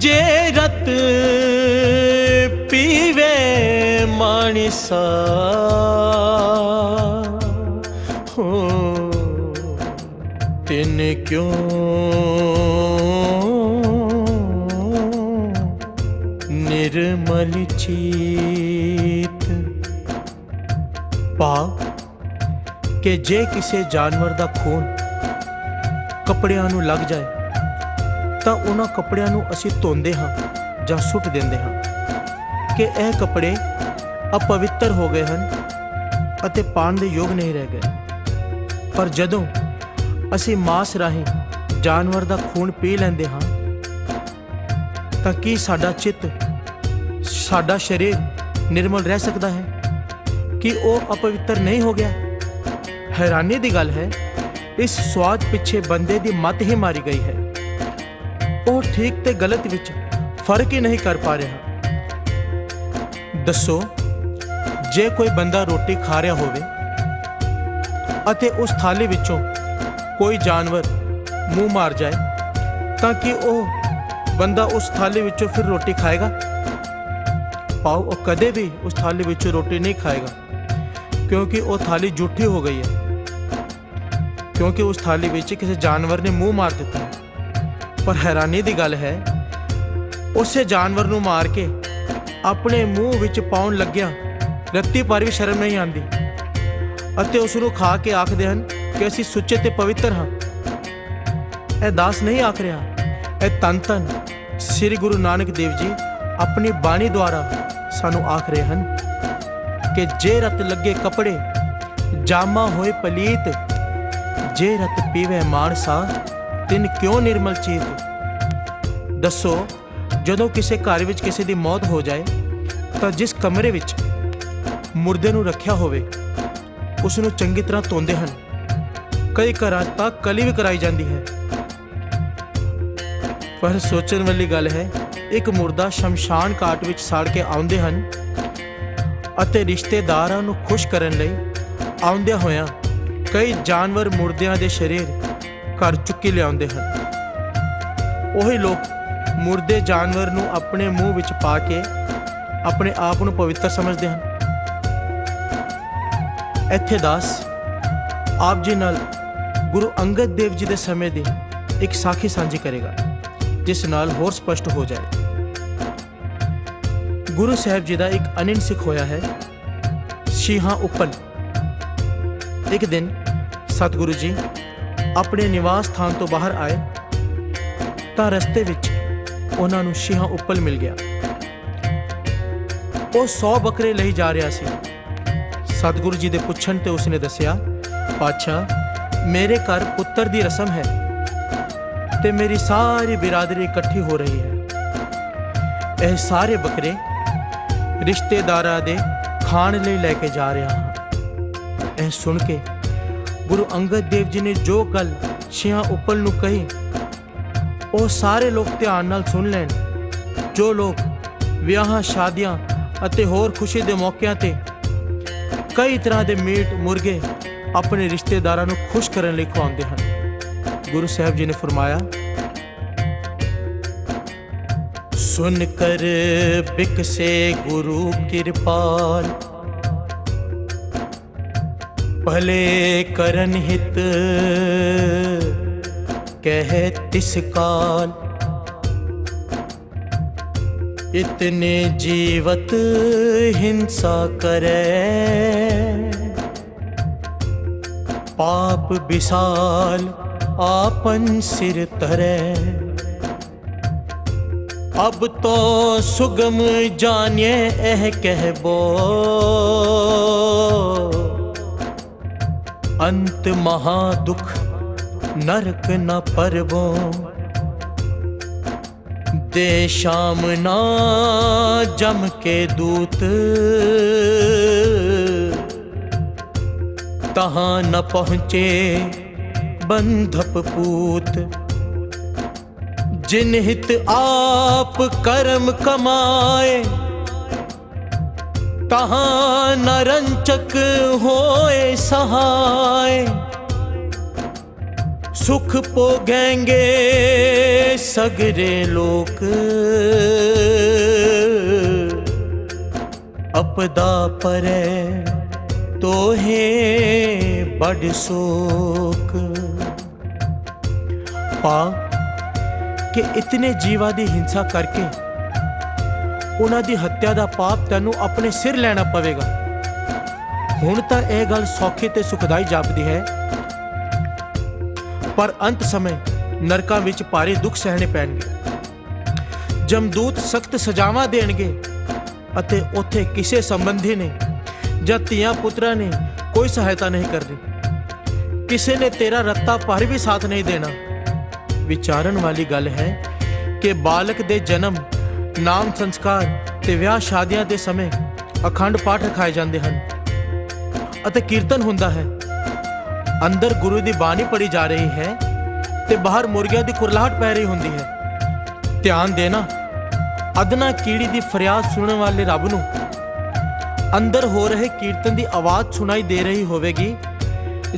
जे रत पीवे मानसा हो तिन क्यों निर्मल चीत। भाव कि जे किसी जानवर दा खून कपड़ियां नूं लग जाए ਤਾਂ ਉਹਨਾਂ ਕੱਪੜਿਆਂ ਨੂੰ ਅਸੀਂ ਧੋਂਦੇ ਹਾਂ ਜਾਂ ਸੁੱਟ ਦਿੰਦੇ ਹਾਂ ਕਿ ਇਹ ਕੱਪੜੇ ਅਪਵਿੱਤਰ ਹੋ ਗਏ ਹਨ ਅਤੇ ਪਾਣ ਦੇ ਯੋਗ ਨਹੀਂ ਰਹਿ ਗਏ। ਪਰ ਜਦੋਂ ਅਸੀਂ ਮਾਸ ਰਾਹੀਂ ਜਾਨਵਰ ਦਾ ਖੂਨ ਪੀ ਲੈਂਦੇ ਹਾਂ ਤਾਂ ਕੀ ਸਾਡਾ ਚਿੱਤ, ਸਾਡਾ ਸਰੀਰ ਨਿਰਮਲ ਰਹਿ ਸਕਦਾ ਹੈ? ਕਿ ਉਹ ਅਪਵਿੱਤਰ ਨਹੀਂ ਹੋ ਗਿਆ। ਹੈਰਾਨੀ ਦੀ ਗੱਲ ਹੈ, ਇਸ ਸਵਾਦ ਪਿੱਛੇ ਬੰਦੇ ਦੀ ਮੱਤ ਹੀ ਮਾਰੀ ਗਈ ਹੈ। ਉਹ ਠੀਕ ਤੇ ਗਲਤ ਵਿੱਚ ਫਰਕ ਹੀ ਨਹੀਂ ਕਰ ਪਾ ਰਿਹਾ। ਦੱਸੋ, ਜੇ ਕੋਈ ਬੰਦਾ ਰੋਟੀ ਖਾ ਰਿਹਾ ਹੋਵੇ ਅਤੇ ਉਸ ਥਾਲੀ ਵਿੱਚੋਂ ਕੋਈ ਜਾਨਵਰ ਮੂੰਹ ਮਾਰ ਜਾਏ ਤਾਂ ਕਿ ਉਹ ਬੰਦਾ ਉਸ ਥਾਲੀ ਵਿੱਚੋਂ ਫਿਰ ਰੋਟੀ ਖਾਏਗਾ? ਪਾਓ, ਉਹ ਕਦੇ ਵੀ ਉਸ ਥਾਲੀ ਵਿੱਚੋਂ ਰੋਟੀ ਨਹੀਂ ਖਾਏਗਾ, ਕਿਉਂਕਿ ਉਹ ਥਾਲੀ ਝੂਠੀ ਹੋ ਗਈ ਹੈ, ਕਿਉਂਕਿ ਉਸ ਥਾਲੀ ਵਿੱਚ ਕਿਸੇ ਜਾਨਵਰ ਨੇ ਮੂੰਹ ਮਾਰ ਦਿੱਤਾ ਹੈ। ਪਰ ਹੈਰਾਨੀ ਦੀ ਗੱਲ ਹੈ, ਉਸੇ ਜਾਨਵਰ ਨੂੰ ਮਾਰ ਕੇ ਆਪਣੇ ਮੂੰਹ ਵਿੱਚ ਪਾਉਣ ਲੱਗਿਆ ਰੱਤੀ ਪਰ ਵੀ ਸ਼ਰਮ ਨਹੀਂ ਆਉਂਦੀ ਅਤੇ ਉਸ ਨੂੰ ਖਾ ਕੇ ਆਖਦੇ ਹਨ ਕਿ ਅਸੀਂ ਸੁੱਚੇ ਤੇ ਪਵਿੱਤਰ ਹਾਂ। ਇਹ ਦਾਸ ਨਹੀਂ ਆਖ ਰਿਹਾ, ਇਹ ਧੰਨ ਧੰਨ ਸ੍ਰੀ ਗੁਰੂ ਨਾਨਕ ਦੇਵ ਜੀ ਆਪਣੀ ਬਾਣੀ ਦੁਆਰਾ ਸਾਨੂੰ ਆਖ ਰਹੇ ਹਨ ਕਿ ਜੇ ਰਤ ਲੱਗੇ ਕੱਪੜੇ ਜਾਮਾ ਹੋਏ ਪਲੀਤ, ਜੇ ਰਤ ਪੀਵੇ ਮਾਨਸਾ ਤਿਨ ਕਿਉਂ ਨਿਰਮਲ ਚੀਤ। ਦੱਸੋ, ਜਦੋਂ ਕਿਸੇ ਘਰ ਵਿੱਚ ਕਿਸੇ ਦੀ ਮੌਤ ਹੋ ਜਾਏ ਤਾਂ ਜਿਸ ਕਮਰੇ ਵਿੱਚ ਮੁਰਦੇ ਨੂੰ ਰੱਖਿਆ ਹੋਵੇ ਉਸ ਨੂੰ ਚੰਗੀ ਤਰ੍ਹਾਂ ਧੋਂਦੇ ਹਨ। ਕਈ ਘਰਾਂ ਤਾਂ ਕਲੀ ਵੀ ਕਰਾਈ ਜਾਂਦੀ ਹੈ। ਪਰ ਸੋਚਣ ਵਾਲੀ ਗੱਲ ਹੈ, ਇੱਕ ਮੁਰਦਾ ਸ਼ਮਸ਼ਾਨ ਘਾਟ ਵਿੱਚ ਸਾੜ ਕੇ ਆਉਂਦੇ ਹਨ ਅਤੇ ਰਿਸ਼ਤੇਦਾਰਾਂ ਨੂੰ ਖੁਸ਼ ਕਰਨ ਲਈ ਆਉਂਦਿਆਂ ਹੋਇਆਂ ਕਈ ਜਾਨਵਰ ਮੁਰਦਿਆਂ ਦੇ ਸਰੀਰ ਘਰ ਚੁੱਕੀ ਲਿਆਉਂਦੇ ਹਨ। ਉਹੀ ਲੋਕ ਮੁਰਦੇ ਜਾਨਵਰ ਨੂੰ ਆਪਣੇ ਮੂੰਹ ਵਿੱਚ ਪਾ ਕੇ ਆਪਣੇ ਆਪ ਨੂੰ ਪਵਿੱਤਰ ਸਮਝਦੇ ਹਨ। ਇੱਥੇ ਦਾਸ ਆਪ ਜੀ ਨਾਲ ਗੁਰੂ ਅੰਗਦ ਦੇਵ ਜੀ ਦੇ ਸਮੇਂ ਦੀ ਇੱਕ ਸਾਖੀ ਸਾਂਝੀ ਕਰੇਗਾ, ਜਿਸ ਨਾਲ ਹੋਰ ਸਪਸ਼ਟ ਹੋ ਜਾਏ। ਗੁਰੂ ਸਾਹਿਬ ਜੀ ਦਾ ਇੱਕ ਅਨੰਨ ਸਿੱਖ ਹੋਇਆ ਹੈ, ਸ਼ੀਹਾਂ ਉੱਪਲ। ਇੱਕ ਦਿਨ ਸਤਿਗੁਰੂ ਜੀ ਆਪਣੇ ਨਿਵਾਸ ਸਥਾਨ ਤੋਂ ਬਾਹਰ ਆਏ ਤਾਂ ਰਸਤੇ ਵਿੱਚ ਉਹਨਾਂ ਨੂੰ ਸ਼ੀਹਾਂ ਉੱਪਲ ਮਿਲ ਗਿਆ। ਉਹ 100 ਬੱਕਰੇ ਲਈ ਜਾ ਰਿਹਾ ਸੀ। ਸਤਿਗੁਰੂ ਜੀ ਦੇ ਪੁੱਛਣ ਤੇ ਉਸਨੇ ਦੱਸਿਆ, ਪਾਤਸ਼ਾਹ, ਮੇਰੇ ਘਰ ਪੁੱਤਰ ਦੀ ਰਸਮ ਹੈ ਤੇ ਮੇਰੀ ਸਾਰੀ ਬਿਰਾਦਰੀ ਇਕੱਠੀ ਹੋ ਰਹੀ ਹੈ। ਇਹ ਸਾਰੇ ਬੱਕਰੇ ਰਿਸ਼ਤੇਦਾਰਾਂ ਦੇ ਖਾਣ ਲਈ ਲੈ ਕੇ ਜਾ ਰਿਹਾ ਹਾਂ। ਇਹ ਸੁਣ ਕੇ ਗੁਰੂ ਅੰਗਦ ਦੇਵ ਜੀ ਨੇ ਜੋ ਗੱਲ ਸ਼ੀਹਾਂ ਉੱਪਲ ਨੂੰ ਕਹੀ, ਉਹ ਸਾਰੇ ਲੋਕ ਧਿਆਨ ਨਾਲ ਸੁਣ ਲੈਣ। ਜੋ ਲੋਕ ਵਿਆਹਾਂ, ਸ਼ਾਦੀਆਂ ਅਤੇ ਹੋਰ ਖੁਸ਼ੀ ਦੇ ਮੌਕਿਆਂ ਤੇ ਕਈ ਤਰ੍ਹਾਂ ਦੇ ਮੀਟ ਮੁਰਗੇ ਆਪਣੇ ਰਿਸ਼ਤੇਦਾਰਾਂ ਨੂੰ ਖੁਸ਼ ਕਰਨ ਲਈ ਖਵਾਉਂਦੇ ਹਨ। ਗੁਰੂ ਸਾਹਿਬ ਜੀ ਨੇ ਫਰਮਾਇਆ, ਸੁਨ ਕਰ ਬਿਕਸੇ ਗੁਰੂ ਕਿਰਪਾਲ, ਭਲੇ ਕਰਨ ਹਿਤ ਕਹਿ ਤਿਸ ਕਾਲ, इतने जीवत हिंसा करे, पाप विशाल आपन सिर तरे, अब तो सुगम जानिए एह कहबो, अंत महादुख नरक न परबो, दे शाम ना जम के दूत, तहाँ न पहुँचे बंधप पूत, जिन हित आप कर्म कमाए, तहाँ न रंचक होए सहाय, सुख पोगेंगे सगरे लोक, अपदा परे तो है बड़ शोक। पा कि इतने जीवा दी हिंसा करके उन्हां दी हत्या दा पाप तैनू अपने सिर लेना पवेगा। हुण तां यह गल सौखी ते सुखदाई जापदी है, पर अंत समय नरकां विच भारी दुख सहने पैणगे। जमदूत सख्त सजावां देणगे ਅਤੇ ਉੱਥੇ ਕਿਸੇ ਸੰਬੰਧੀ ਨੇ ਜਾਂ ਧੀਆਂ ਪੁੱਤਰਾਂ ਨੇ ਕੋਈ ਸਹਾਇਤਾ ਨਹੀਂ ਕਰਨੀ। ਕਿਸੇ ਨੇ ਤੇਰਾ ਰੱਤਾ ਭਰ ਵੀ ਸਾਥ ਨਹੀਂ ਦੇਣਾ। ਵਿਚਾਰਨ ਵਾਲੀ ਗੱਲ ਹੈ ਕਿ ਬਾਲਕ ਦੇ ਜਨਮ, ਨਾਮ ਸੰਸਕਾਰ ਤੇ ਵਿਆਹ ਸ਼ਾਦੀਆਂ ਦੇ ਸਮੇਂ ਅਖੰਡ ਪਾਠ ਰਖਾਏ ਜਾਂਦੇ ਹਨ। ਅਤੇ ਕੀਰਤਨ ਹੁੰਦਾ ਹੈ। ਅੰਦਰ ਗੁਰੂ ਦੀ ਬਾਣੀ ਪੜੀ ਜਾ ਰਹੀ ਹੈ ਤੇ ਬਾਹਰ ਮੁਰਗਿਆਂ ਦੀ ਕੁਰਲਾਹਟ ਪੈ ਰਹੀ ਹੁੰਦੀ ਹੈ। ਧਿਆਨ ਦੇਣਾ, ਅਦਨਾ ਕੀੜੀ ਦੀ ਫਰਿਆਦ ਸੁਣਨ ਵਾਲੇ ਰੱਬ ਨੂੰ ਅੰਦਰ ਹੋ ਰਹੇ ਕੀਰਤਨ ਦੀ ਆਵਾਜ਼ ਸੁਣਾਈ ਦੇ ਰਹੀ ਹੋਵੇਗੀ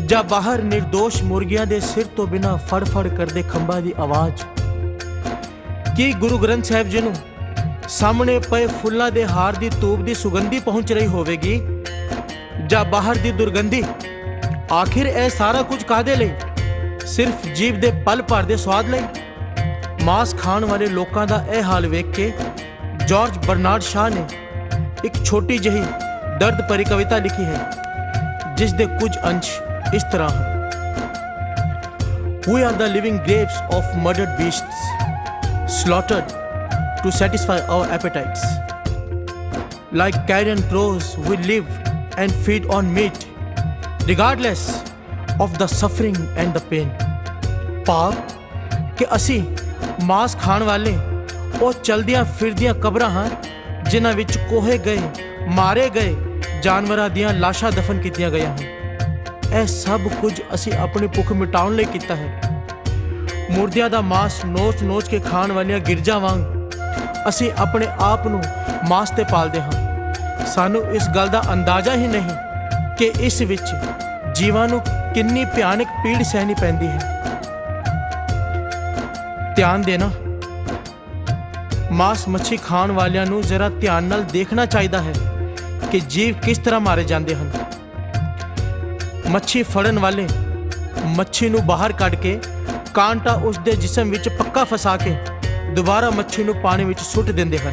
ਜਾਂ ਬਾਹਰ ਨਿਰਦੋਸ਼ ਮੁਰਗਿਆਂ ਦੇ ਸਿਰ ਤੋਂ ਬਿਨਾਂ ਫੜ-ਫੜ ਕਰਦੇ ਖੰਭਾਂ ਦੀ ਆਵਾਜ਼। ਕੀ ਗੁਰੂ ਗ੍ਰੰਥ ਸਾਹਿਬ ਜੀ ਨੂੰ ਸਾਹਮਣੇ ਪਏ ਫੁੱਲਾਂ ਦੇ ਹਾਰ ਦੀ ਧੂਪ ਦੀ ਸੁਗੰਧੀ ਪਹੁੰਚ ਰਹੀ ਹੋਵੇਗੀ ਜਾਂ ਬਾਹਰ ਦੀ ਦੁਰਗੰਧੀ? ਆਖਿਰ ਇਹ ਸਾਰਾ ਕੁਝ ਕਾਹਦੇ ਲਈ? ਸਿਰਫ ਜੀਭ ਦੇ ਪਲ ਭਰ ਦੇ ਸਵਾਦ ਲਈ? ਮਾਸ ਖਾਣ ਵਾਲੇ ਲੋਕਾਂ ਦਾ ਇਹ ਹਾਲ ਵੇਖ ਕੇ ਜਾਰਜ ਬਰਨਾਰਡ ਸ਼ਾਹ ਨੇ ਇੱਕ ਛੋਟੀ ਜਿਹੀ ਦਰਦ ਭਰੀ ਕਵਿਤਾ ਲਿਖੀ ਹੈ, ਜਿਸ ਦੇ ਕੁਝ ਅੰਸ਼ ਇਸ ਤਰ੍ਹਾਂ ਹਨ। We are the living graves of murdered beasts, slaughtered to satisfy our appetites. Like carrion crows, we live and feed on meat, regardless of the suffering and the pain. ਭਾਵ ਕਿ ਅਸੀਂ ਮਾਸ ਖਾਣ ਵਾਲੇ ਉਹ ਚਲਦੀਆਂ ਫਿਰਦੀਆਂ ਕਬਰਾਂ ਹਾਂ ਜਿਨ੍ਹਾਂ ਵਿੱਚ ਕੋਹੇ ਗਏ, ਮਾਰੇ ਗਏ ਜਾਨਵਰਾਂ ਦੀਆਂ ਲਾਸ਼ਾਂ ਦਫਨ ਕੀਤੀਆਂ ਗਈਆਂ ਹਨ। ਇਹ ਸਭ ਕੁਝ ਅਸੀਂ ਆਪਣੀ ਭੁੱਖ ਮਿਟਾਉਣ ਲਈ ਕੀਤਾ ਹੈ। ਮੁਰਦਿਆਂ ਦਾ ਮਾਸ ਨੋਚ-ਨੋਚ ਕੇ ਖਾਣ ਵਾਲੀਆਂ ਗਿਰਜਾਂ ਵਾਂਗ ਅਸੀਂ ਆਪਣੇ ਆਪ ਨੂੰ ਮਾਸ ਤੇ ਪਾਲਦੇ ਹਾਂ। ਸਾਨੂੰ ਇਸ ਗੱਲ ਦਾ ਅੰਦਾਜ਼ਾ ਹੀ ਨਹੀਂ ਕਿ ਇਸ ਵਿੱਚ ਜੀਵਾਂ ਨੂੰ ਕਿੰਨੀ ਭਿਆਨਕ ਪੀੜ ਸਹਿਣੀ ਪੈਂਦੀ ਹੈ। ਧਿਆਨ ਦੇਣਾ, ਮਾਸ ਮੱਛੀ ਖਾਣ ਵਾਲਿਆਂ ਨੂੰ ਜ਼ਰਾ ਧਿਆਨ ਨਾਲ ਦੇਖਣਾ ਚਾਹੀਦਾ ਹੈ ਕਿ ਜੀਵ ਕਿਸ ਤਰ੍ਹਾਂ ਮਾਰੇ ਜਾਂਦੇ ਹਨ। ਮੱਛੀ ਫੜਨ ਵਾਲੇ ਮੱਛੀ ਨੂੰ ਬਾਹਰ ਕੱਢ ਕੇ ਕਾਂਟਾ ਉਸ ਦੇ ਜਿਸਮ ਵਿੱਚ ਪੱਕਾ ਫਸਾ ਕੇ ਦੁਬਾਰਾ ਮੱਛੀ ਨੂੰ ਪਾਣੀ ਵਿੱਚ ਸੁੱਟ ਦਿੰਦੇ ਹਨ।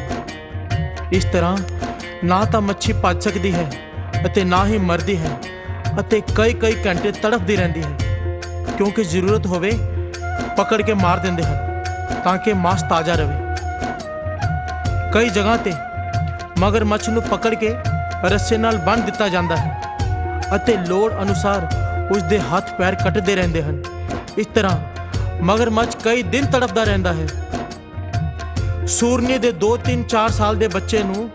ਇਸ ਤਰ੍ਹਾਂ ਨਾ ਤਾਂ ਮੱਛੀ ਭੱਜ ਸਕਦੀ ਹੈ ਅਤੇ ਨਾ ਹੀ ਮਰਦੀ ਹੈ ਅਤੇ ਕਈ ਘੰਟੇ ਤੜਫਦੀ ਰਹਿੰਦੀ ਹੈ, ਕਿਉਂਕਿ ਜ਼ਰੂਰਤ ਹੋਵੇ ਪਕੜ ਕੇ ਮਾਰ ਦਿੰਦੇ ਹਨ ਤਾਂ ਕਿ ਮਾਸ ਤਾਜ਼ਾ ਰਹੇ। ਕਈ ਜਗ੍ਹਾ ਤੇ ਮਗਰਮੱਛ ਨੂੰ ਪਕੜ ਕੇ ਰੱਸੇ ਨਾਲ ਬੰਨ੍ਹ ਦਿੱਤਾ ਜਾਂਦਾ ਹੈ ਅਤੇ ਲੋੜ ਅਨੁਸਾਰ ਉਸ ਦੇ ਹੱਥ ਪੈਰ ਕੱਟਦੇ ਰਹਿੰਦੇ ਹਨ। ਇਸ ਤਰ੍ਹਾਂ ਮਗਰਮੱਛ ਕਈ ਦਿਨ ਤੜਫਦਾ ਰਹਿੰਦਾ ਹੈ। ਸੂਰਨੀ ਦੇ 2-3-4 ਸਾਲ ਦੇ ਬੱਚੇ ਨੂੰ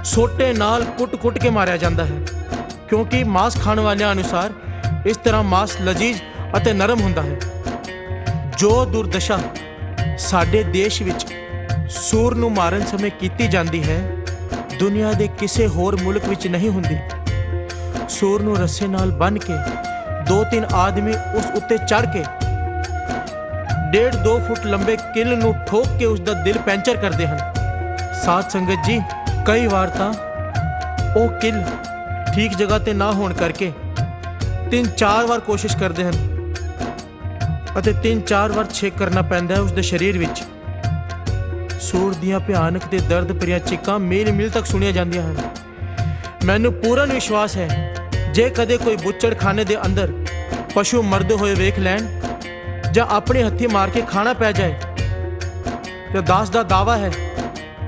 ਸੋਟੇ ਨਾਲ ਕੁੱਟ-ਕੁੱਟ ਕੇ ਮਾਰਿਆ ਜਾਂਦਾ ਹੈ, ਕਿਉਂਕਿ ਮਾਸ ਖਾਣ ਵਾਲਿਆਂ ਅਨੁਸਾਰ ਇਸ ਤਰ੍ਹਾਂ ਮਾਸ ਲਜ਼ੀਜ਼ ਅਤੇ ਨਰਮ ਹੁੰਦਾ ਹੈ। ਜੋ ਦੁਰਦਸ਼ਾ ਸਾਡੇ ਦੇਸ਼ ਵਿੱਚ ਸੂਰ ਨੂੰ ਮਾਰਨ ਸਮੇਂ ਕੀਤੀ ਜਾਂਦੀ ਹੈ, ਦੁਨੀਆ ਦੇ ਕਿਸੇ ਹੋਰ ਮੁਲਕ ਵਿੱਚ ਨਹੀਂ ਹੁੰਦੀ। ਸੂਰ ਨੂੰ ਰੱਸੇ ਨਾਲ ਬੰਨ੍ਹ ਕੇ 2-3 ਆਦਮੀ ਉਸ ਉੱਤੇ ਚੜ੍ਹ ਕੇ 1.5-2 ਫੁੱਟ ਲੰਬੇ ਕਿੱਲ ਨੂੰ ਠੋਕ ਕੇ ਉਸ ਦਾ ਦਿਲ ਪੈਂਚਰ ਕਰਦੇ ਹਨ। ਸਾਧ ਸੰਗਤ ਜੀ, ਕਈ ਵਾਰ ਤਾਂ ਉਹ ਕਿੱਲ ਠੀਕ ਜਗ੍ਹਾ ਤੇ ਨਾ ਹੋਣ ਕਰਕੇ 3-4 ਵਾਰ ਕੋਸ਼ਿਸ਼ ਕਰਦੇ ਹਨ ਅਤੇ 3-4 ਵਾਰ ਛੇਕ ਕਰਨਾ ਪੈਂਦਾ ਹੈ ਉਸ ਦੇ ਸਰੀਰ ਵਿੱਚ। ਸੂਰ ਦੀਆਂ ਭਿਆਨਕ ਤੇ ਦਰਦ ਭਰੀਆਂ ਚੀਕਾਂ ਮੀਲ ਤੱਕ ਸੁਣੀਆਂ ਜਾਂਦੀਆਂ ਹਨ। ਮੈਨੂੰ ਪੂਰਨ ਵਿਸ਼ਵਾਸ ਹੈ ਜੇ ਕਦੇ ਕੋਈ ਬੁੱਚੜਖਾਨੇ ਦੇ ਅੰਦਰ ਪਸ਼ੂ ਮਰਦੇ ਹੋਏ ਵੇਖ ਲੈਣ ਜਾਂ ਆਪਣੇ ਹੱਥੀਂ ਮਾਰ ਕੇ ਖਾਣਾ ਪੈ ਜਾਏ ਤੇ ਦਾਸ ਦਾ ਦਾਵਾ ਹੈ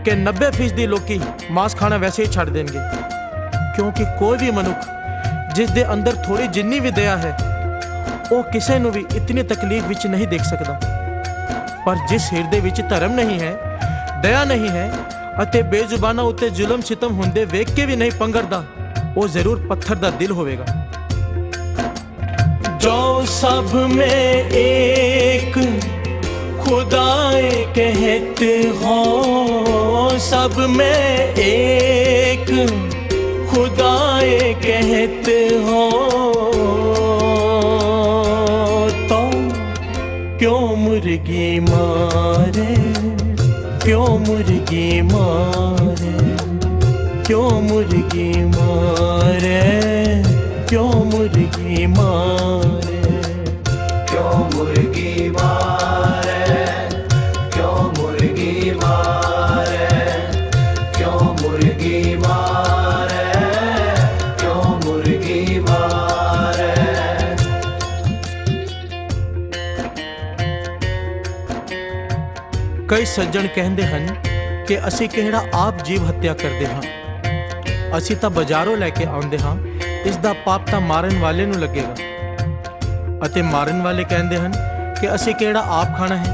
ਕਿ 90% ਲੋਕੀ ਮਾਸ ਖਾਣਾ ਵੈਸੇ ਹੀ ਛੱਡ ਦੇਣਗੇ, ਕਿਉਂਕਿ ਕੋਈ ਵੀ ਮਨੁੱਖ ਜਿਸ ਦੇ ਅੰਦਰ ਥੋੜੀ ਜਿੰਨੀ ਵੀ ਦਇਆ ਹੈ ਉਹ ਕਿਸੇ ਨੂੰ ਵੀ ਇਤਨੀ ਤਕਲੀਫ ਵਿੱਚ ਨਹੀਂ ਦੇਖ ਸਕਦਾ। ਪਰ ਜਿਸ ਹਿਰਦੇ ਵਿੱਚ ਧਰਮ ਨਹੀਂ ਹੈ, ਦਇਆ ਨਹੀਂ ਹੈ ਅਤੇ ਬੇਜ਼ੁਬਾਨਾਂ ਉੱਤੇ ਜ਼ੁਲਮ ਸਿਤਮ ਹੁੰਦੇ ਵੇਖ ਕੇ ਵੀ ਨਹੀਂ ਪੰਗਰਦਾ, ਉਹ ਜ਼ਰੂਰ ਪੱਥਰ ਦਾ ਦਿਲ ਹੋਵੇਗਾ। जो सब में एक खुदाए कहते हो, सब में एक खुदाए कहते हो, तो क्यों मुर्गी मारे, क्यों मुर्गी मारे, क्यों मुर्गी मारे, क्यों मुर्गी मारे, क्यों मुर्गी मारे, क्यों मुर्गी मारे, क्यों मुर्गी मारे, क्यों मुर्गी मारे। ਕਈ ਸੱਜਣ ਕਹਿੰਦੇ ਹਨ ਕਿ ਅਸੀਂ ਕਿਹੜਾ ਆਪ ਜੀਵ ਹੱਤਿਆ ਕਰਦੇ ਹਾਂ, ਅਸੀਂ ਤਾਂ ਬਾਜ਼ਾਰੋਂ ਲੈ ਕੇ ਆਉਂਦੇ ਹਾਂ, ਇਸ ਦਾ ਪਾਪ ਤਾਂ ਮਾਰਨ ਵਾਲੇ ਨੂੰ ਲੱਗੇਗਾ। ਅਤੇ ਮਾਰਨ ਵਾਲੇ ਕਹਿੰਦੇ ਹਨ ਕਿ ਅਸੀਂ ਕਿਹੜਾ ਆਪ ਖਾਣਾ ਹੈ,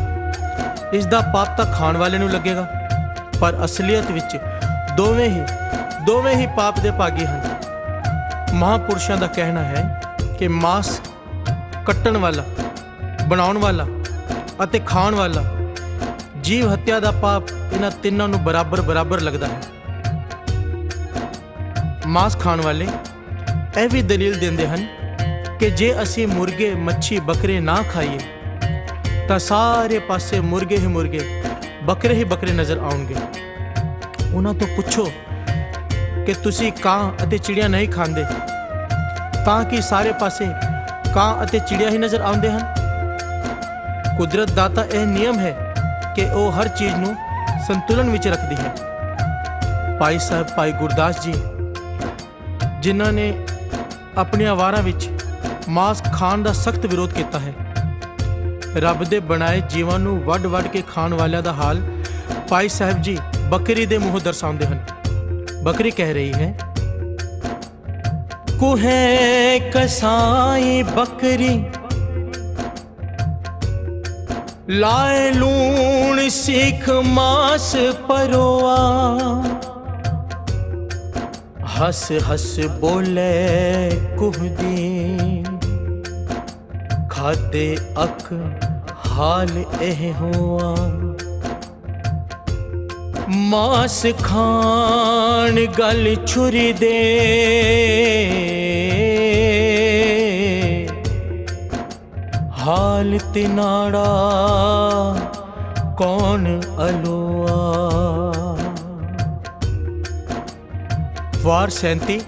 ਇਸ ਦਾ ਪਾਪ ਤਾਂ ਖਾਣ ਵਾਲੇ ਨੂੰ ਲੱਗੇਗਾ। ਪਰ ਅਸਲੀਅਤ ਵਿੱਚ ਦੋਵੇਂ ਹੀ ਪਾਪ ਦੇ ਭਾਗੀ ਹਨ। ਮਹਾਂਪੁਰਸ਼ਾਂ ਦਾ ਕਹਿਣਾ ਹੈ ਕਿ ਮਾਸ ਕੱਟਣ ਵਾਲਾ, ਬਣਾਉਣ ਵਾਲਾ ਅਤੇ ਖਾਣ ਵਾਲਾ ਜੀਵ ਹੱਤਿਆ ਦਾ ਪਾਪ ਇਹਨਾਂ ਤਿੰਨਾਂ ਨੂੰ ਬਰਾਬਰ ਲੱਗਦਾ ਹੈ। ਮਾਸ ਖਾਣ ਵਾਲੇ ਇਹ ਵੀ ਦਲੀਲ ਦਿੰਦੇ ਹਨ ਕਿ ਜੇ ਅਸੀਂ ਮੁਰਗੇ, ਮੱਛੀ, ਬੱਕਰੇ ਨਾ ਖਾਈਏ ਤਾਂ ਸਾਰੇ ਪਾਸੇ ਮੁਰਗੇ ਹੀ ਮੁਰਗੇ, ਬੱਕਰੇ ਹੀ ਬੱਕਰੇ ਨਜ਼ਰ ਆਉਣਗੇ। ਉਹਨਾਂ ਤੋਂ ਪੁੱਛੋ ਕਿ ਤੁਸੀਂ ਕਾਂ ਅਤੇ ਚਿੜੀਆਂ ਨਹੀਂ ਖਾਂਦੇ ਤਾਂ ਕਿ ਸਾਰੇ ਪਾਸੇ ਕਾਂ ਅਤੇ ਚਿੜੀਆਂ ਹੀ ਨਜ਼ਰ ਆਉਂਦੇ ਹਨ। ਕੁਦਰਤ ਦਾ ਤਾਂ ਇਹ ਨਿਯਮ ਹੈ ਕਿ ਉਹ ਹਰ ਚੀਜ਼ ਨੂੰ ਸੰਤੁਲਨ ਵਿੱਚ ਰੱਖਦੀ ਹੈ। ਭਾਈ ਸਾਹਿਬ ਭਾਈ ਗੁਰਦਾਸ ਜੀ, ਜਿਨ੍ਹਾਂ ਨੇ ਆਪਣੀਆਂ ਵਾਰਾਂ ਵਿੱਚ ਮਾਸ ਖਾਣ ਦਾ ਸਖਤ ਵਿਰੋਧ ਕੀਤਾ ਹੈ, ਰੱਬ ਦੇ ਬਣਾਏ ਜੀਵਾਂ ਨੂੰ ਵੱਢ ਕੇ ਖਾਣ ਵਾਲਿਆਂ ਦਾ ਹਾਲ ਭਾਈ ਸਾਹਿਬ ਜੀ ਬੱਕਰੀ ਦੇ ਮੂੰਹੋਂ ਦਰਸਾਉਂਦੇ ਹਨ। ਬੱਕਰੀ ਕਹਿ ਰਹੀ ਹੈ, ਕੁਹੇ ਕਸਾਈ ਬੱਕਰੀ ਲਾਏ ਲੂਣ ਸਿੱਖ ਮਾਸ ਪਰੋਆ, ਹੱਸ ਹੱਸ ਬੋਲੇ ਕੁਹਦੀ ਖਾਦੇ ਅਖ ਹਾਲ ਇਹ ਹੋਆ। ਮਾਸ ਖਾਣ ਗਲ ਛੁਰੀ ਦੇ ਹਾਲ ਤਿਨਾੜਾ ਕੌਣ ਅਲੋਆ। ਵਾਰ 37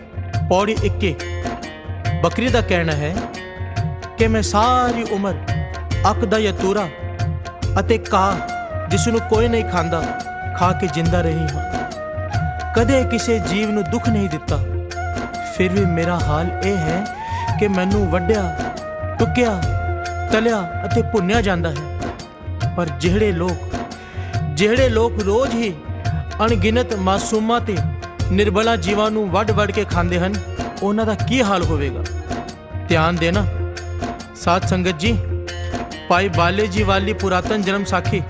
ਪੌੜੀ 21। ਬੱਕਰੀ ਦਾ ਕਹਿਣਾ ਹੈ ਕਿ ਮੈਂ ਸਾਰੀ ਉਮਰ ਅੱਕ ਦਾ ਯਤੂਰਾ ਅਤੇ ਕਾਂ ਜਿਸ ਨੂੰ ਕੋਈ ਨਹੀਂ ਖਾਂਦਾ ਖਾ ਕੇ ਜਿੰਦਾ ਰਹੀ ਹਾਂ। ਕਦੇ ਕਿਸੇ ਜੀਵ ਨੂੰ ਦੁੱਖ ਨਹੀਂ ਦਿੱਤਾ। ਫਿਰ ਵੀ ਮੇਰਾ ਹਾਲ ਇਹ ਹੈ ਕਿ ਮੈਨੂੰ ਵੱਢਿਆ, ਟੁਕਿਆ, ਤਲਿਆ ਅਤੇ ਭੁੰਨਿਆ ਜਾਂਦਾ ਹੈ। ਪਰ ਜਿਹੜੇ ਲੋਕ ਰੋਜ਼ ਹੀ ਅਣਗਿਣਤ ਮਾਸੂਮਾਂ ਤੇ ਨਿਰਬਲਾ ਜੀਵਾਂ ਨੂੰ ਵੱਢ ਕੇ ਖਾਂਦੇ ਹਨ, ਉਹਨਾਂ ਦਾ ਕੀ ਹਾਲ ਹੋਵੇਗਾ। ਧਿਆਨ ਦੇਣਾ ਸਾਧ ਸੰਗਤ ਜੀ। ਭਾਈ ਬਾਲੇ ਜੀ ਵਾਲੀ ਪੁਰਾਤਨ ਜਨਮ ਸਾਖੀ,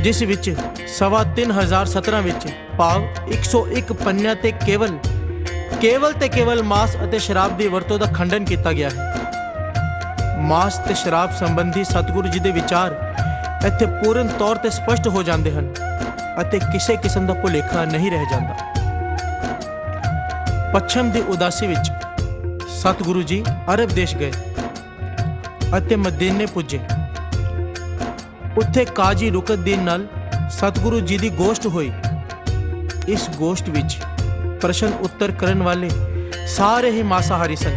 ਜਿਸ ਵਿੱਚ 3,17 ਵਿੱਚ ਭਾਵ 101 ਪੰਨਿਆਂ ਤੇ ਕੇਵਲ ਮਾਸ ਅਤੇ ਸ਼ਰਾਬ ਦੀ ਵਰਤੋਂ ਦਾ ਖੰਡਨ ਕੀਤਾ ਗਿਆ ਹੈ। ਮਾਸ ਤੇ ਸ਼ਰਾਬ ਸੰਬੰਧੀ ਸਤਿਗੁਰੂ ਜੀ ਦੇ ਵਿਚਾਰ ਇੱਥੇ ਪੂਰਨ ਤੌਰ ਤੇ ਸਪਸ਼ਟ ਹੋ ਜਾਂਦੇ ਹਨ ਅਤੇ ਕਿਸੇ ਕਿਸਮ ਦਾ ਭੁਲੇਖਾ ਨਹੀਂ ਰਹਿ ਜਾਂਦਾ। ਪੱਛਮ ਦੀ ਉਦਾਸੀ ਵਿੱਚ ਸਤਿਗੁਰੂ ਜੀ ਅਰਬ ਦੇਸ਼ ਗਏ ਅਤੇ ਮਦੀਨੇ ਪੁੱਜੇ। ਉੱਥੇ ਕਾਜੀ ਰੁਕਤਦੀਨ ਨਾਲ ਸਤਿਗੁਰੂ ਜੀ ਦੀ ਗੋਸ਼ਟ ਹੋਈ। ਇਸ ਗੋਸ਼ਟ ਵਿੱਚ ਪ੍ਰਸ਼ਨ ਉੱਤਰ ਕਰਨ ਵਾਲੇ ਸਾਰੇ ਹੀ ਮਾਸਾਹਾਰੀ ਸਨ।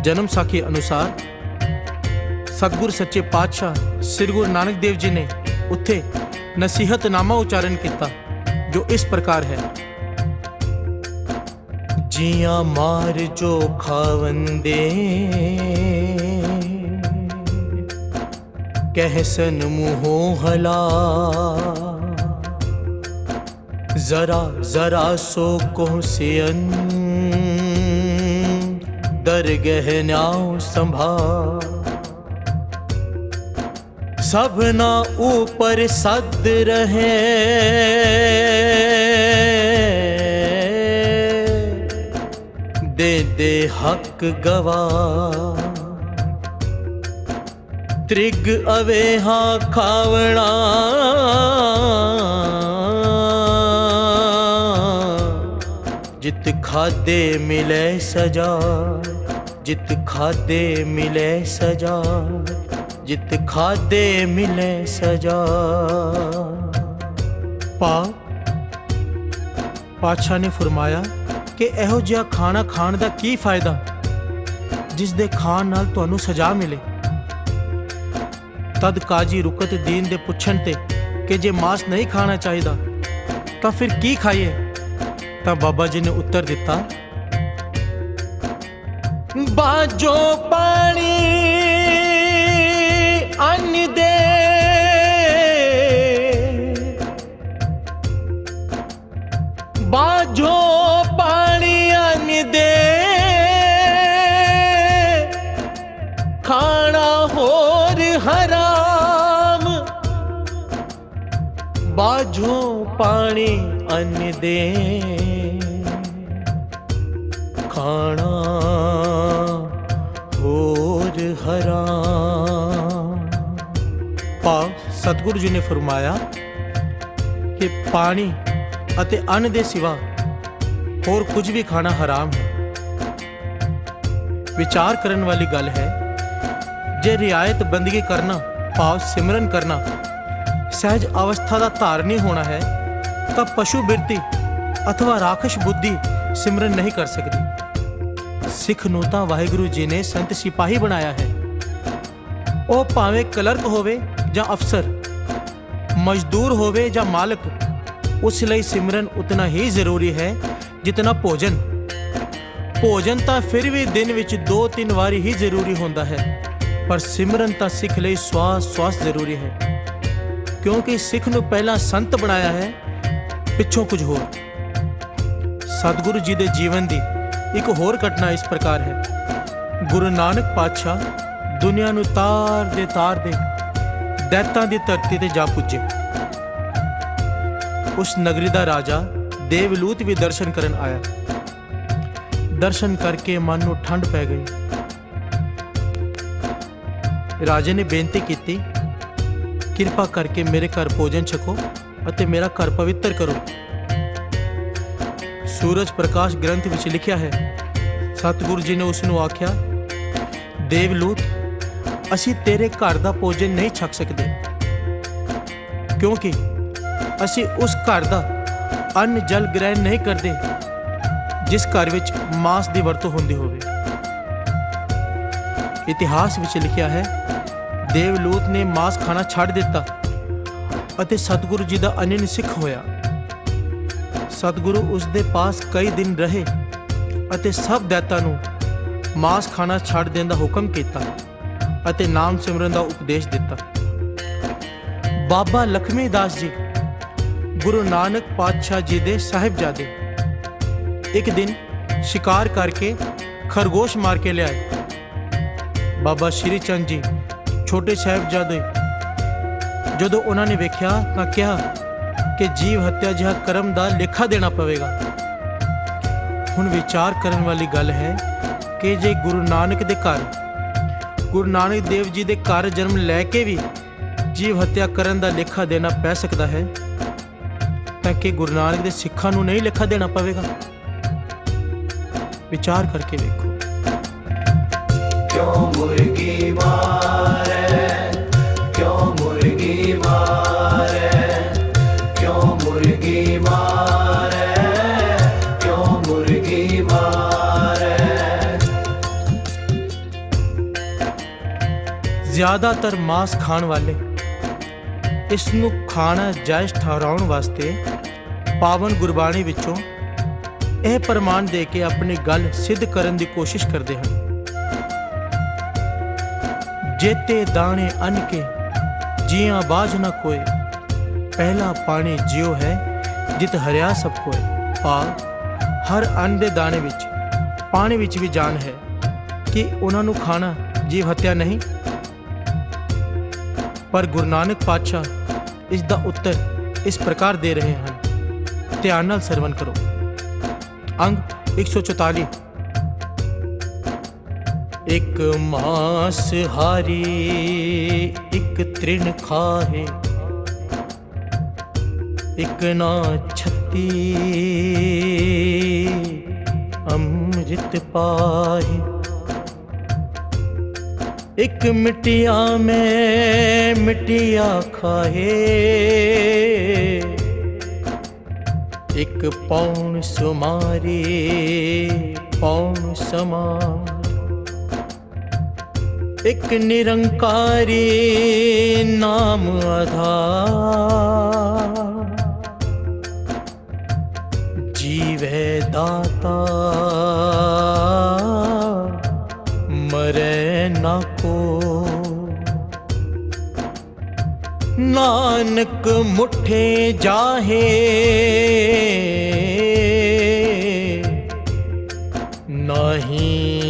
ਜਨਮ ਸਾਖੀ ਅਨੁਸਾਰ ਸਤਿਗੁਰ ਸੱਚੇ ਪਾਤਸ਼ਾਹ ਸ੍ਰੀ ਗੁਰੂ ਨਾਨਕ ਦੇਵ ਜੀ ਨੇ ਉੱਥੇ ਨਸੀਹਤਨਾਮਾ ਉਚਾਰਨ ਕੀਤਾ, ਜੋ ਇਸ ਪ੍ਰਕਾਰ ਹੈ। ਜੀਆਂ ਮਾਰ ਜੋ ਖਾਵੰਦੇ ਕਹਿਸਨ ਮੂੰਹੋਂ ਹਲਾ, ਜ਼ਰਾ ਸੋ ਕੋਸਿਅਨ ਦਰਗਹ ਨਾਉ ਸੰਭਾਲ। सबना ऊपर सद रहे दे हक गवा। त्रिग अवेहा खावना जित खादे मिले सजा, जित खादे मिले सजा, जित खादे मिले सजा। ਪਾਤਸ਼ਾਹ ਨੇ ਫਰਮਾਇਆ ਕਿ ਇਹੋ ਜਿਹਾ ਖਾਣਾ ਖਾਣ ਦਾ ਕੀ ਫਾਇਦਾ ਜਿਸ ਦੇ ਖਾਣ ਨਾਲ ਤੁਹਾਨੂੰ ਸਜ਼ਾ ਮਿਲੇ। ਤਦ ਕਾਜੀ ਰੁਕਤਦੀਨ ਦੇ ਪੁੱਛਣ ਤੇ ਕਿ ਜੇ ਮਾਸ ਨਹੀਂ ਖਾਣਾ ਚਾਹੀਦਾ ਤਾਂ ਫਿਰ ਕੀ ਖਾਈਏ, ਤਾਂ ਬਾਬਾ ਜੀ ਨੇ ਉੱਤਰ ਦਿੱਤਾ, ਬਾਜੋ ਪਾਣੀ ਅੰਨ ਦੇ, ਬਾਜੋ ਪਾਣੀ ਅੰਨ ਦੇ, ਖਾਣਾ ਹੋਰ ਹਰਾਮ। ਬਾਜੋ ਪਾਣੀ ਅੰਨ ਦੇ, ਖਾਣਾ ਹੋਰ ਹਰਾਮ। ਭਾਵ ਸਤਿਗੁਰੂ ਜੀ ਨੇ ਫਰਮਾਇਆ ਕਿ ਪਾਣੀ ਅਤੇ ਅੰਨ ਦੇ ਸਿਵਾ ਹੋਰ ਕੁਝ ਵੀ ਖਾਣਾ ਹਰਾਮ ਹੈ। ਵਿਚਾਰ ਕਰਨ ਵਾਲੀ ਗੱਲ ਹੈ, ਜੇ ਰਿਆਇਤ ਬੰਦਗੀ ਕਰਨਾ ਭਾਵ ਸਿਮਰਨ ਕਰਨਾ ਸਹਿਜ ਅਵਸਥਾ ਦਾ ਧਾਰਨੀ ਹੋਣਾ ਹੈ ਤਾਂ ਪਸ਼ੂ ਬਿਰਤੀ ਅਥਵਾ ਰਾਖਸ਼ ਬੁੱਧੀ ਸਿਮਰਨ ਨਹੀਂ ਕਰ ਸਕਦੀ। ਸਿੱਖ ਨੂੰ ਤਾਂ ਵਾਹਿਗੁਰੂ ਜੀ ਨੇ ਸੰਤ ਸਿਪਾਹੀ ਬਣਾਇਆ ਹੈ। ਉਹ ਭਾਵੇਂ ਕਲਰਕ ਹੋਵੇ ਜਾਂ ਅਫਸਰ, ਮਜ਼ਦੂਰ ਹੋਵੇ ਜਾਂ ਮਾਲਕ, ਉਸ ਲਈ ਸਿਮਰਨ ਉਤਨਾ ਹੀ ਜ਼ਰੂਰੀ ਹੈ ਜਿਤਨਾ ਭੋਜਨ। ਭੋਜਨ ਤਾਂ ਫਿਰ ਵੀ ਦਿਨ ਵਿੱਚ 2-3 ਵਾਰੀ ਹੀ ਜ਼ਰੂਰੀ ਹੁੰਦਾ ਹੈ, ਪਰ ਸਿਮਰਨ ਤਾਂ ਸਿੱਖ ਲਈ ਸਵਾਸ ਜ਼ਰੂਰੀ ਹੈ, ਕਿਉਂਕਿ ਸਿੱਖ ਨੂੰ ਪਹਿਲਾਂ ਸੰਤ ਬਣਾਇਆ ਹੈ, ਪਿੱਛੋਂ ਕੁਝ ਹੋਰ। ਸਤਿਗੁਰੂ ਜੀ ਦੇ ਜੀਵਨ ਦੀ ਇੱਕ ਹੋਰ ਘਟਨਾ ਇਸ ਪ੍ਰਕਾਰ ਹੈ। ਗੁਰੂ ਨਾਨਕ ਪਾਤਸ਼ਾਹ ਦੁਨੀਆ ਨੂੰ ਤਾਰਦੇ ਦੈਤਾਂ ਦੀ ਧਰਤੀ ਤੇ ਜਾ ਪੁੱਜੇ। ਉਸ ਨਗਰੀ ਦਾ ਰਾਜਾ ਦੇਵਲੂਤ ਵੀ ਦਰਸ਼ਨ ਕਰਨ ਆਇਆ। ਦਰਸ਼ਨ ਕਰਕੇ ਮਨ ਨੂੰ ਠੰਡ ਪੈ ਗਈ। ਰਾਜੇ ਨੇ ਬੇਨਤੀ ਕੀਤੀ, ਕਿਰਪਾ ਕਰਕੇ ਮੇਰੇ ਘਰ ਭੋਜਨ ਛਕੋ ਅਤੇ ਮੇਰਾ ਘਰ ਪਵਿੱਤਰ ਕਰੋ। ਸੂਰਜ ਪ੍ਰਕਾਸ਼ ਗ੍ਰੰਥ ਵਿੱਚ ਲਿਖਿਆ ਹੈ, ਸਤਿਗੁਰੂ ਜੀ ਨੇ ਉਸ ਨੂੰ ਆਖਿਆ, ਦੇਵਲੂਤ, ਅਸੀਂ ਤੇਰੇ ਘਰ ਦਾ ਭੋਜਨ ਨਹੀਂ ਛਕ ਸਕਦੇ, ਕਿਉਂਕਿ ਅਸੀਂ ਉਸ ਘਰ ਦਾ ਅੰਨ ਜਲ ਗ੍ਰਹਿਣ ਨਹੀਂ ਕਰਦੇ ਜਿਸ ਘਰ ਵਿੱਚ ਮਾਂਸ ਦੀ ਵਰਤੋਂ ਹੁੰਦੀ ਹੋਵੇ। ਇਤਿਹਾਸ ਵਿੱਚ ਲਿਖਿਆ ਹੈ, ਦੇਵਲੂਤ ਨੇ ਮਾਂਸ ਖਾਣਾ ਛੱਡ ਦਿੱਤਾ ਅਤੇ ਸਤਿਗੁਰੂ ਜੀ ਦਾ ਅਨੰਨ ਸਿੱਖ ਹੋਇਆ। ਸਤਿਗੁਰੂ ਉਸ ਦੇ ਪਾਸ ਕਈ ਦਿਨ ਰਹੇ ਅਤੇ ਸਭ ਦੈਤਾਂ ਨੂੰ ਮਾਂਸ ਖਾਣਾ ਛੱਡ ਦੇਣ ਦਾ ਹੁਕਮ ਕੀਤਾ ਅਤੇ ਨਾਮ ਸਿਮਰਨ ਦਾ ਉਪਦੇਸ਼ ਦਿੱਤਾ। ਬਾਬਾ ਲਖਮੀ ਦਾਸ ਜੀ ਗੁਰੂ ਨਾਨਕ ਪਾਤਸ਼ਾਹ ਜੀ ਦੇ ਸਾਹਿਬਜ਼ਾਦੇ ਇੱਕ ਦਿਨ ਸ਼ਿਕਾਰ ਕਰਕੇ ਖਰਗੋਸ਼ ਮਾਰ ਕੇ ਲਿਆਏ। ਬਾਬਾ ਸ਼੍ਰੀ ਚੰਦ ਜੀ ਛੋਟੇ ਸਾਹਿਬਜ਼ਾਦੇ ਜਦੋਂ ਉਹਨਾਂ ਨੇ ਵੇਖਿਆ ਤਾਂ ਕਿਹਾ ਕਿ ਜੀਵ ਹੱਤਿਆ ਜਿਹਾ ਕਰਮ ਦਾ ਲੇਖਾ ਦੇਣਾ ਪਵੇਗਾ। ਹੁਣ ਵਿਚਾਰ ਕਰਨ ਵਾਲੀ ਗੱਲ ਹੈ ਕਿ ਜੇ ਗੁਰੂ ਨਾਨਕ ਦੇ ਘਰ, ਗੁਰੂ ਨਾਨਕ ਦੇਵ ਜੀ ਦੇ ਘਰ ਜਨਮ ਲੈ ਕੇ ਵੀ ਜੀਵ ਹੱਤਿਆ ਕਰਨ ਦਾ ਲੇਖਾ ਦੇਣਾ ਪੈ ਸਕਦਾ ਹੈ, ਤਾਂ ਕਿ ਗੁਰੂ ਨਾਨਕ ਦੇ ਸਿੱਖਾਂ ਨੂੰ ਨਹੀਂ ਲੇਖਾ ਦੇਣਾ ਪਵੇਗਾ? ਵਿਚਾਰ ਕਰਕੇ ਵੇਖੋ। क्यों मुर्गी मारे, क्यों मुर्गी मारे, क्यों मुर्गी मारे, क्यों मुर्गी मारे। ਜ਼ਿਆਦਾਤਰ ਮਾंस ਖਾਣ ਵਾਲੇ ਇਸ ਨੂੰ ਖਾਣਾ ਜਾਇਜ਼ ਠਹਿਰਾਉਣ ਵਾਸਤੇ ਪਾਵਨ ਗੁਰਬਾਣੀ ਵਿੱਚੋਂ ਇਹ ਪ੍ਰਮਾਣ ਦੇ ਕੇ ਆਪਣੀ ਗੱਲ ਸਿੱਧ ਕਰਨ ਦੀ ਕੋਸ਼ਿਸ਼ ਕਰਦੇ ਹਨ। ਜੇਤੇ ਦਾਣੇ ਅੰਨ ਕੇ ਜੀਆਂ ਬਾਝ ਨਾ ਕੋਏ, ਪਹਿਲਾ ਪਾਣੀ ਜਿਉ ਹੈ ਜਿਤ ਹਰਿਆ ਸਭ ਕੋਏ। ਭਾਵ ਹਰ ਅੰਨ ਦੇ ਦਾਣੇ ਵਿੱਚ, ਪਾਣੀ ਵਿੱਚ ਵੀ ਜਾਨ ਹੈ ਕਿ ਉਹਨਾਂ ਨੂੰ ਖਾਣਾ ਜੀਵ ਹੱਤਿਆ ਨਹੀਂ। ਪਰ ਗੁਰੂ ਨਾਨਕ ਪਾਤਸ਼ਾਹ ਇਸ ਦਾ ਉੱਤਰ ਇਸ ਪ੍ਰਕਾਰ ਦੇ ਰਹੇ ਹਨ। ਧਿਆਨ ਨਾਲ ਸਰਵਣ ਕਰੋ। ਅੰਗ 144। ਇੱਕ ਮਾਸ ਹਾਰੀ ਇੱਕ ਤ੍ਰਿਣ ਖਾਹੇ, ਇੱਕ ਨਾ ਛੱਤੀ ਅੰਮ੍ਰਿਤ ਪਾਹੇ। एक मिट्टिया में मिट्टिया खाए, एक पौन सुमारे पौन समार। एक निरंकारी नाम आधार, जीवे दाता मरे ना को। नानक मुठे जाहे नहीं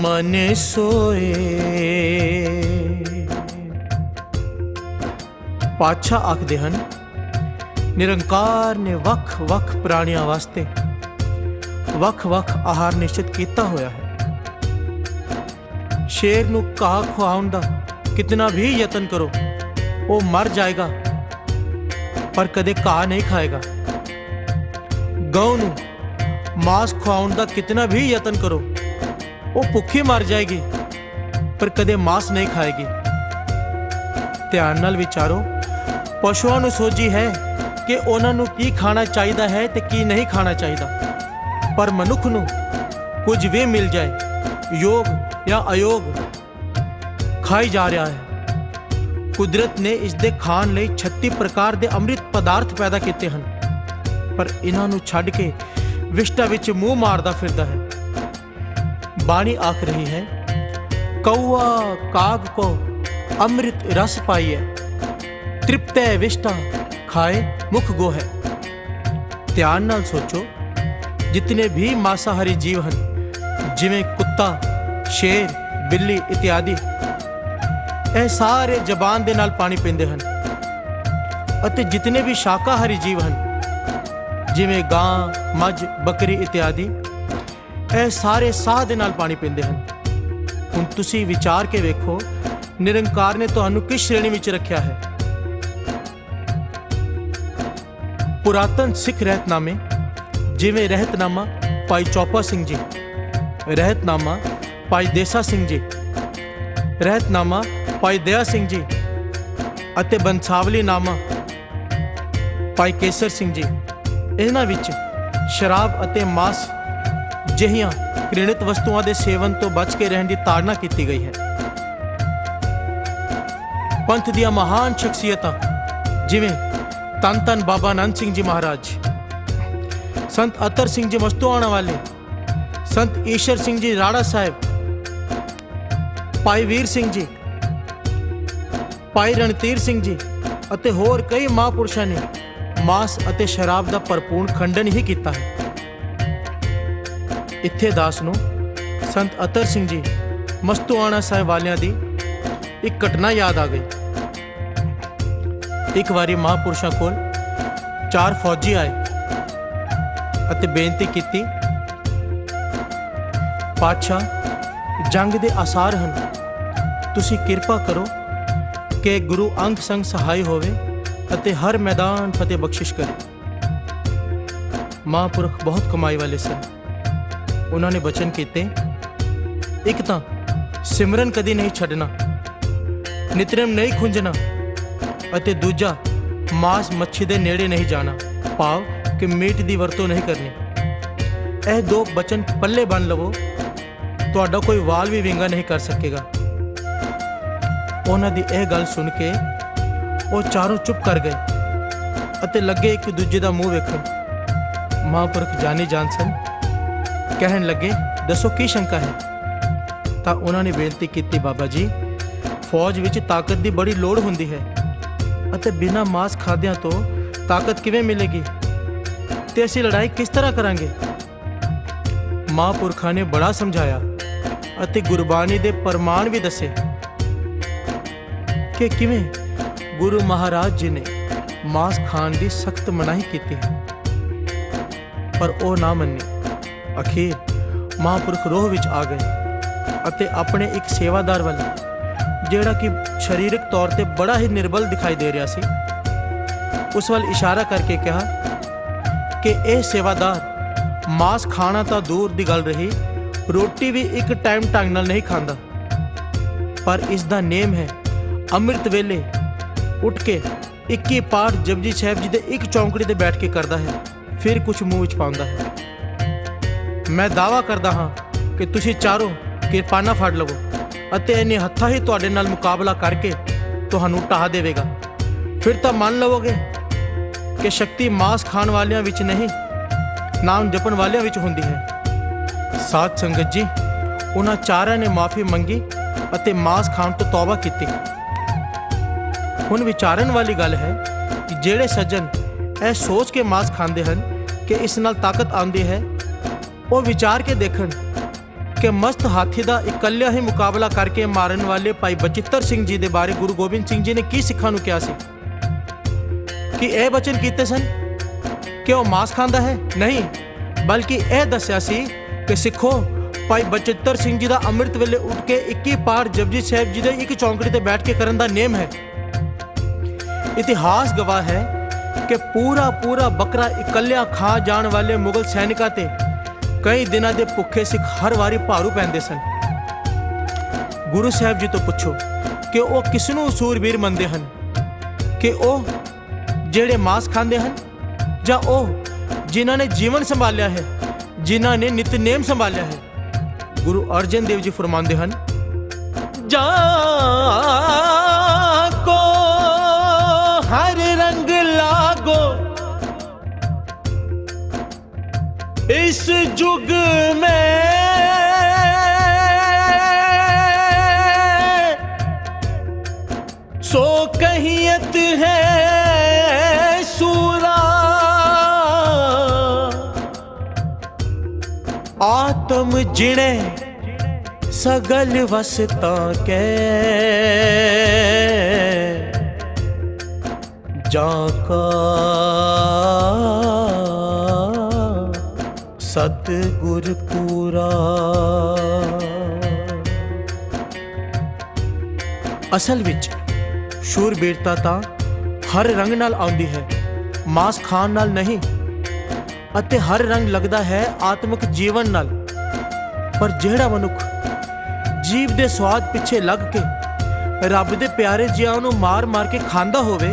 मन सोए। ਪਾਤਸ਼ਾਹ ਆਖਦੇ ਹਨ, ਨਿਰੰਕਾਰ ਨੇ ਵੱਖ ਵੱਖ ਪ੍ਰਾਣੀਆਂ ਵਾਸਤੇ ਵੱਖ-ਵੱਖ ਆਹਾਰ ਨਿਸ਼ਚਿਤ ਕੀਤਾ ਹੋਇਆ ਹੈ। ਸ਼ੇਰ ਨੂੰ ਘਾਹ ਖਵਾਉਣ ਦਾ ਕਿਤਨਾ ਵੀ ਯਤਨ ਕਰੋ, ਉਹ ਮਰ ਜਾਏਗਾ ਪਰ ਕਦੇ ਘਾਹ ਨਹੀਂ ਖਾਏਗਾ। ਗਊ ਨੂੰ ਮਾंस ਖਵਾਉਣ ਦਾ ਕਿਤਨਾ ਵੀ ਯਤਨ ਕਰੋ, ਉਹ ਭੁੱਖੀ ਮਰ ਜਾਏਗੀ ਪਰ ਕਦੇ ਮਾंस ਨਹੀਂ ਖਾਏਗੀ। ਧਿਆਨ ਨਾਲ ਵਿਚਾਰੋ, ਪਸ਼ੂਆਂ ਨੂੰ ਸੋਝੀ ਹੈ ਕਿ ਉਹਨਾਂ ਨੂੰ ਕੀ ਖਾਣਾ ਚਾਹੀਦਾ ਹੈ ਤੇ ਕੀ ਨਹੀਂ ਖਾਣਾ ਚਾਹੀਦਾ, ਪਰ ਮਨੁੱਖ ਨੂੰ ਕੁਝ ਵੀ ਮਿਲ ਜਾਏ, ਯੋਗ ਜਾਂ ਅਯੋਗ, ਖਾਈ ਜਾ ਰਿਹਾ ਹੈ। ਕੁਦਰਤ ਨੇ ਇਸ ਦੇ ਖਾਣ ਲਈ 36 ਪ੍ਰਕਾਰ ਦੇ ਅੰਮ੍ਰਿਤ ਪਦਾਰਥ ਪੈਦਾ ਕੀਤੇ ਹਨ, ਪਰ ਇਹਨਾਂ ਨੂੰ ਛੱਡ ਕੇ ਵਿਸ਼ਟਾ ਵਿੱਚ ਮੂੰਹ ਮਾਰਦਾ ਫਿਰਦਾ ਹੈ। ਬਾਣੀ ਆਖ ਰਹੀ ਹੈ, ਕਊਆ ਕਾਗ ਕੋ ਅੰਮ੍ਰਿਤ ਰਸ ਪਾਈਐ, ਤ੍ਰਿਪਤੈ ਵਿਸ਼ਟਾ ਖਾਏ ਮੁਖ ਗੋਹੈ। ਧਿਆਨ ਨਾਲ ਸੋਚੋ, ਜਿਤਨੇ ਵੀ ਮਾਸਾਹਾਰੀ ਜੀਵ ਹਨ, ਜਿਵੇਂ ਕੁੱਤਾ, ਸ਼ੇਰ, ਬਿੱਲੀ ਇਤਿਆਦਿ, ਇਹ ਸਾਰੇ ਜ਼ਬਾਨ ਦੇ ਨਾਲ ਪਾਣੀ ਪੀਂਦੇ ਹਨ, ਅਤੇ ਜਿਤਨੇ ਵੀ ਸ਼ਾਕਾਹਾਰੀ ਜੀਵ ਹਨ, ਜਿਵੇਂ ਗਾਂ, ਮੱਝ, ਬੱਕਰੀ ਇਤਿਆਦਿ, ਇਹ ਸਾਰੇ ਸਾਹ ਦੇ ਨਾਲ ਪਾਣੀ ਪੀਂਦੇ ਹਨ। ਹੁਣ ਤੁਸੀਂ ਵਿਚਾਰ ਕੇ ਵੇਖੋ, ਨਿਰੰਕਾਰ ਨੇ ਤੁਹਾਨੂੰ ਕਿਸ ਸ਼੍ਰੇਣੀ ਵਿੱਚ ਰੱਖਿਆ ਹੈ। ਪੁਰਾਤਨ ਸਿੱਖ ਰਹਿਤਨਾਮੇ, ਜਿਵੇਂ ਰਹਿਤਨਾਮਾ ਭਾਈ ਚੌਪਾ ਸਿੰਘ ਜੀ, ਰਹਿਤਨਾਮਾ ਭਾਈ ਦੇਸਾ ਸਿੰਘ ਜੀ, ਰਹਿਤਨਾਮਾ ਭਾਈ ਦਇਆ ਸਿੰਘ ਜੀ ਅਤੇ ਬੰਸਾਵਲੀ ਨਾਮਾ ਭਾਈ ਕੇਸਰ ਸਿੰਘ ਜੀ, ਇਹਨਾਂ ਵਿੱਚ ਸ਼ਰਾਬ ਅਤੇ ਮਾंस ਜਿਹੀਆਂ ਘ੍ਰਿਣਿਤ ਵਸਤੂਆਂ ਦੇ ਸੇਵਨ ਤੋਂ ਬਚ ਕੇ ਰਹਿਣ ਦੀ ਤਾੜਨਾ ਕੀਤੀ ਗਈ ਹੈ। ਪੰਥ ਦੀਆਂ ਮਹਾਨ ਸ਼ਖਸੀਅਤਾਂ ਜਿਵੇਂ ਧੰਨ ਧੰਨ ਬਾਬਾ ਨੰਦ ਸਿੰਘ ਜੀ ਮਹਾਰਾਜ, ਸੰਤ ਅਤਰ ਸਿੰਘ ਜੀ ਮਸਤੂਆਣਾ ਵਾਲੇ, ਸੰਤ ਈਸ਼ਰ ਸਿੰਘ ਜੀ ਰਾੜਾ ਸਾਹਿਬ, ਭਾਈ ਵੀਰ ਸਿੰਘ ਜੀ, ਭਾਈ ਰਣਧੀਰ ਸਿੰਘ ਜੀ ਅਤੇ ਹੋਰ ਕਈ ਮਹਾਂਪੁਰਸ਼ਾਂ ਨੇ ਮਾंस ਅਤੇ ਸ਼ਰਾਬ ਦਾ ਭਰਪੂਰ ਖੰਡਨ ਹੀ ਕੀਤਾ ਹੈ। ਇੱਥੇ ਦਾਸ ਨੂੰ ਸੰਤ ਅਤਰ ਸਿੰਘ ਜੀ ਮਸਤੂਆਣਾ ਸਾਹਿਬ ਵਾਲਿਆਂ ਦੀ ਇੱਕ ਘਟਨਾ ਯਾਦ ਆ ਗਈ। ਇੱਕ ਵਾਰੀ ਮਹਾਂਪੁਰਸ਼ਾਂ ਕੋਲ 4 ਫੌਜੀ ਆਏ ਅਤੇ ਬੇਨਤੀ ਕੀਤੀ, ਪਾਤਸ਼ਾਹ, ਜੰਗ ਦੇ ਆਸਾਰ ਹਨ, ਤੁਸੀਂ ਕਿਰਪਾ ਕਰੋ ਕਿ ਗੁਰੂ ਅੰਗ ਸੰਗ ਸਹਾਈ ਹੋਵੇ ਅਤੇ ਹਰ ਮੈਦਾਨ ਫਤਿਹ ਬਖਸ਼ਿਸ਼ ਕਰੇ। ਮਹਾਂਪੁਰਖ ਬਹੁਤ ਕਮਾਈ ਵਾਲੇ ਸਨ। ਉਹਨਾਂ ਨੇ ਬਚਨ ਕੀਤੇ, ਇੱਕ ਤਾਂ ਸਿਮਰਨ ਕਦੀ ਨਹੀਂ ਛੱਡਣਾ, ਨਿਤਨੇਮ ਨਹੀਂ ਖੁੰਝਣਾ, ਅਤੇ ਦੂਜਾ ਮਾंस ਮੱਛੀ ਦੇ ਨੇੜੇ ਨਹੀਂ ਜਾਣਾ, ਭਾਵ ਕਿ ਮੀਟ ਦੀ ਵਰਤੋਂ ਨਹੀਂ ਕਰਨੀ। ਇਹ 2 ਬਚਨ ਪੱਲੇ ਬੰਨ ਲਵੋ, ਤੁਹਾਡਾ ਕੋਈ ਵਾਲ ਵੀ ਵਿੰਗਾ ਨਹੀਂ ਕਰ ਸਕੇਗਾ। ਉਹਨਾਂ ਦੀ ਇਹ ਗੱਲ ਸੁਣ ਕੇ ਉਹ ਚਾਰੋਂ ਚੁੱਪ ਕਰ ਗਏ ਅਤੇ ਲੱਗੇ ਇੱਕ ਦੂਜੇ ਦਾ ਮੂੰਹ ਵੇਖਣ। ਮਹਾਂਪੁਰਖ ਜਾਣੀ ਜਾਣ ਸਨ, ਕਹਿਣ ਲੱਗੇ, ਦੱਸੋ ਕੀ ਸ਼ੰਕਾ ਹੈ? ਤਾਂ ਉਹਨਾਂ ਨੇ ਬੇਨਤੀ ਕੀਤੀ, ਬਾਬਾ ਜੀ, ਫੌਜ ਵਿੱਚ ਤਾਕਤ ਦੀ ਬੜੀ ਲੋੜ ਹੁੰਦੀ ਹੈ ਅਤੇ ਬਿਨਾਂ ਮਾंस ਖਾਦਿਆਂ ਤੋਂ ਤਾਕਤ ਕਿਵੇਂ ਮਿਲੇਗੀ ਤੇ ਅਸੀਂ ਲੜਾਈ ਕਿਸ ਤਰ੍ਹਾਂ ਕਰਾਂਗੇ? ਮਹਾਂਪੁਰਖਾਂ ਨੇ ਬੜਾ ਸਮਝਾਇਆ ਅਤੇ ਗੁਰਬਾਣੀ ਦੇ ਪ੍ਰਮਾਣ ਵੀ ਦੱਸੇ ਕਿ ਕਿਵੇਂ ਗੁਰੂ ਮਹਾਰਾਜ ਜੀ ਨੇ ਮਾंस ਖਾਣ ਦੀ ਸਖਤ ਮਨਾਹੀ ਕੀਤੀ ਹੈ, ਪਰ ਉਹ ਨਾ ਮੰਨੇ। ਅਖੀਰ ਮਹਾਂਪੁਰਖ ਰੋਹ ਵਿੱਚ ਆ ਗਏ ਅਤੇ ਆਪਣੇ ਇੱਕ ਸੇਵਾਦਾਰ ਵੱਲ, ਜਿਹੜਾ ਕਿ ਸਰੀਰਕ ਤੌਰ ਤੇ ਬੜਾ ਹੀ ਨਿਰਬਲ ਦਿਖਾਈ ਦੇ ਰਿਹਾ ਸੀ, ਉਸ ਵੱਲ ਇਸ਼ਾਰਾ ਕਰਕੇ ਕਿਹਾ ਕਿ ਇਹ ਸੇਵਾਦਾਰ ਮਾंस ਖਾਣਾ ਤਾਂ ਦੂਰ ਦੀ ਗੱਲ ਰਹੀ, ਰੋਟੀ ਵੀ ਇੱਕ ਟਾਈਮ ਢੰਗ ਨਾਲ ਨਹੀਂ ਖਾਂਦਾ, ਪਰ ਇਸ ਦਾ ਨੇਮ ਹੈ ਅੰਮ੍ਰਿਤ ਵੇਲੇ ਉੱਠ ਕੇ 21 ਪਾਠ ਜਪਜੀ ਸਾਹਿਬ ਜੀ ਦੇ ਇੱਕ ਚੌਂਕੜੀ ਤੇ ਬੈਠ ਕੇ ਕਰਦਾ ਹੈ, ਫਿਰ ਕੁਝ ਮੂੰਹ ਵਿੱਚ ਪਾਉਂਦਾ ਹੈ। ਮੈਂ ਦਾਅਵਾ ਕਰਦਾ ਹਾਂ ਕਿ ਤੁਸੀਂ ਚਾਰੋਂ ਕਿਰਪਾਨਾਂ ਫੜ ਲਵੋ ਅਤੇ ਇਹਨੇ ਹੱਥਾਂ ਹੀ ਤੁਹਾਡੇ ਨਾਲ ਮੁਕਾਬਲਾ ਕਰਕੇ ਤੁਹਾਨੂੰ ਢਾਹ ਦੇਵੇਗਾ। ਫਿਰ ਤਾਂ ਮੰਨ ਲਵੋਗੇ ਕਿ ਸ਼ਕਤੀ ਮਾंस ਖਾਣ ਵਾਲਿਆਂ ਵਿੱਚ ਨਹੀਂ, ਨਾਮ ਜਪਣ ਵਾਲਿਆਂ ਵਿੱਚ ਹੁੰਦੀ ਹੈ। ਸਾਧ ਸੰਗਤ ਜੀ, ਉਹਨਾਂ ਚਾਰਾਂ ਨੇ ਮਾਫੀ ਮੰਗੀ ਅਤੇ ਮਾंस ਖਾਣ ਤੋਂ ਤੌਬਾ ਕੀਤੀ। ਹੁਣ ਵਿਚਾਰਨ ਵਾਲੀ ਗੱਲ ਹੈ ਕਿ ਜਿਹੜੇ ਸੱਜਣ ਇਹ ਸੋਚ ਕੇ ਮਾंस ਖਾਂਦੇ ਹਨ ਕਿ ਇਸ ਨਾਲ ਤਾਕਤ ਆਉਂਦੀ ਹੈ, ਉਹ ਵਿਚਾਰ ਕੇ ਦੇਖਣ ਕਿ ਮਸਤ ਹਾਥੀ ਦਾ ਇਕੱਲਿਆ ਹੀ ਮੁਕਾਬਲਾ ਕਰਕੇ ਮਾਰਨ ਵਾਲੇ ਭਾਈ ਬਚਿੱਤਰ ਸਿੰਘ ਜੀ ਦੇ ਬਾਰੇ ਗੁਰੂ ਗੋਬਿੰਦ ਸਿੰਘ ਜੀ ਨੇ ਕੀ ਸਿੱਖਾਂ ਨੂੰ ਕਿਹਾ ਸੀ ਕਿ ਇਹ ਬਚਨ ਕੀਤੇ ਸਨ ਕਿ ਉਹ ਮਾंस ਖਾਂਦਾ ਹੈ? ਨਹੀਂ, बल्कि यह दस्या सी कि सिखो भाई बचਿੱਤਰ ਸਿੰਘ जी का अमृत वेले उठ के 21 पाठ जपजी साहिब जी के एक चौंकड़ी ते बैठ के करन दा नेम है। इतिहास गवाह है कि पूरा बकरा इकल्लिया खा जाण वाले मुगल सैनिकां ते कई दिनों के भुखे सिख हर वारी भारू पैंदे सन। गुरु साहिब जी तो पुछो कि वो किसनों सूरबीर मनते हैं, कि वो जेड़े मांस खाते हैं या वो जिन्हों ने जीवन संभालिया है, जिन्हों ने नितनेम संभालिया है। गुरु अर्जन देव जी फरमाते हैं, जाको हर रंग लागो इस जुग में, सो कहियत है सूरा, आत्म जिणे सगल वसता के, जाका सतगुर पूरा। असल विच शूरबीरता तां हर रंग नाल आउंदी है, मांस खाण नाल नहीं, अते हर रंग लगता है आत्मिक जीवन नाल। पर जिहड़ा मनुख जीव दे स्वाद पिछे लग के रब दे प्यारे जियां नूं मार मार के खांदा होवे,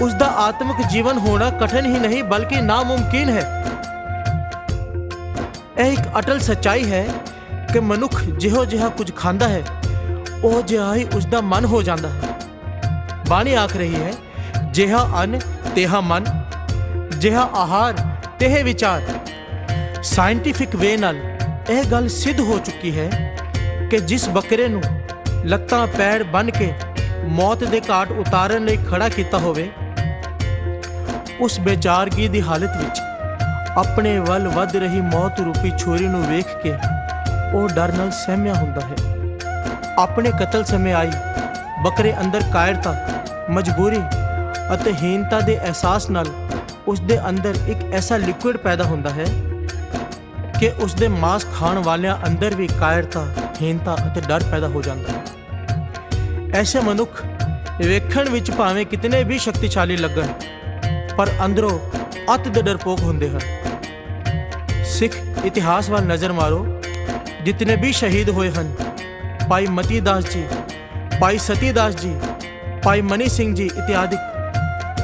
उसदा आत्मिक जीवन होना कठिन ही नहीं बल्कि नामुमकिन है। यह एक अटल सच्चाई है कि मनुख जिहो जिहा कुछ खांदा है उह जिहा ही उसदा मन हो जाता है। बाणी आख रही है, जिहा अन्न तेहा मन, जिहा आहार तेह विचार। साइंटिफिक वे नाल यह गल सिद्ध हो चुकी है कि जिस बकरे नूं लत्तां पैर बन के मौत दे घाट उतारन लई खड़ा कीता होवे, उस बेचारगी दी हालत विच अपने वल वध रही मौत रूपी छोरी नूं वेख के वो डर नाल सहमिया हुंदा है। अपने कतल समय आई बकरे अंदर कायरता, मजबूरी अते हीनता दे एहसास नाल उसदे अंदर एक ऐसा लिक्विड पैदा होता है कि उसदे मांस खाण वालियां अंदर भी कायरता, हीनता अते डर पैदा हो जाता है। ऐसे मनुख वेखण विच भावें कितने भी शक्तिशाली लगन, पर अंदरों अत दे डरपोक होंदे हैं। सिख इतिहास वाल नज़र मारो, जितने भी शहीद हुए हैं, भाई मती दास जी, भाई सती दास जी, भाई मनी सिंह जी इत्यादि,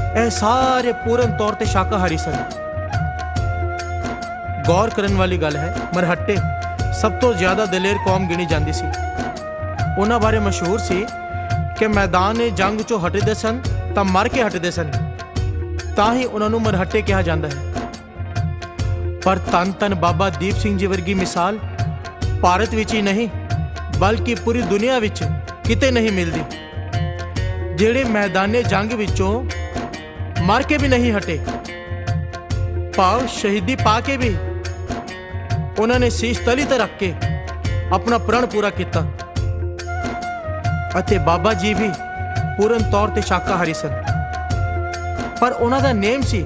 ਇਹ ਸਾਰੇ पूर्ण तौर ते शाकाहारी सन। गौर करन वाली गल है, मरहट्टे सब तो ज़्यादा दलेर कौम गिनी जाती सी। उन्हां बारे मशहूर सी कि मैदान जंग चों हटदे सन तां मर के हटदे सन, तां ही उन्हां नूं मरहट्टे कहा जाता है। पर धन धन बाबा दीप सिंह जी वर्गी मिसाल भारत विच ही नहीं बल्कि पूरी दुनिया विच किते नहीं मिलती, जिहड़े मैदाने जंग विचों मर के भी नहीं हटे, भाव शहीदी पा के भी उन्होंने शीश तली ते रख के अपना प्रण पूरा किया। अते बाबा जी भी पूर्ण तौर ते शाकाहारी सन, पर उन्हों का नेम सी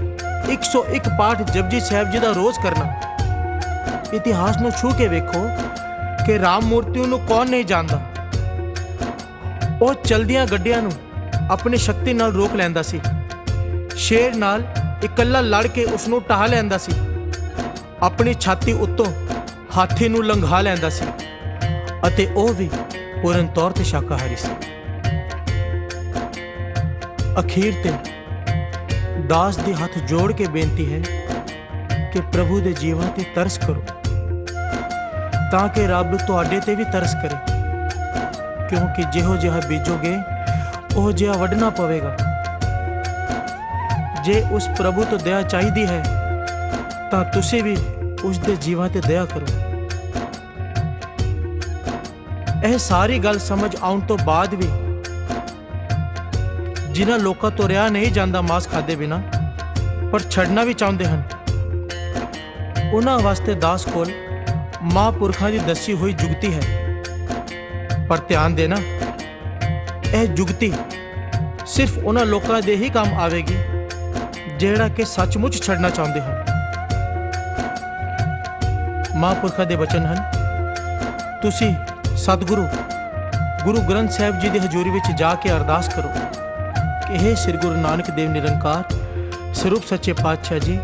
101 पाठ जपजी साहिब जी का रोज करना। इतिहास नूं छू के वेखो कि राम मूर्ति नूं कौन नहीं जानता। वो चलदियां गड्डियां नूं अपनी शक्ति नाल रोक लैंदा सी, शेर नाल इकल्ला लड़ के उसनूं ढाह लैंदा सी, अपनी छाती उत्तों हाथी नूं लंघा लैंदा सी, अते वो भी पूर्ण तौर ते शाकाहारी सी। अखीर ते दास दे हथ जोड़ के बेनती है कि प्रभु दे जीवां ते तरस करो, ताकि रब तुहाडे ते भी तरस करे, क्योंकि जिहो जिहा बीजोगे ओह जिहा वढना पवेगा। जे उस प्रभु तो दया चाहिदी है तां तुसीं भी उस दे जीवां ते दया करो। यह सारी गल समझ आउण तो बाद भी जिन्हां लोकां तो रिहा नहीं जांदा मांस खादे बिना, पर छड़ना भी चाहुंदे हन, उन्हां वास्ते दास कोल महापुरखां दी दसी हुई जुगती है। पर ध्यान देना, यह जुगती सिर्फ उन्हां लोकां दे ही काम आवेगी जेड़ा कि सचमुच छड़ना चाहते हैं। महापुरखा दे बचन हैं। तुसी सतगुरु गुरु ग्रंथ साहिब जी की हजूरी में जाके अरदास करो कि हे श्री गुरु नानक देव निरंकार स्वरूप सच्चे पातशाह जी,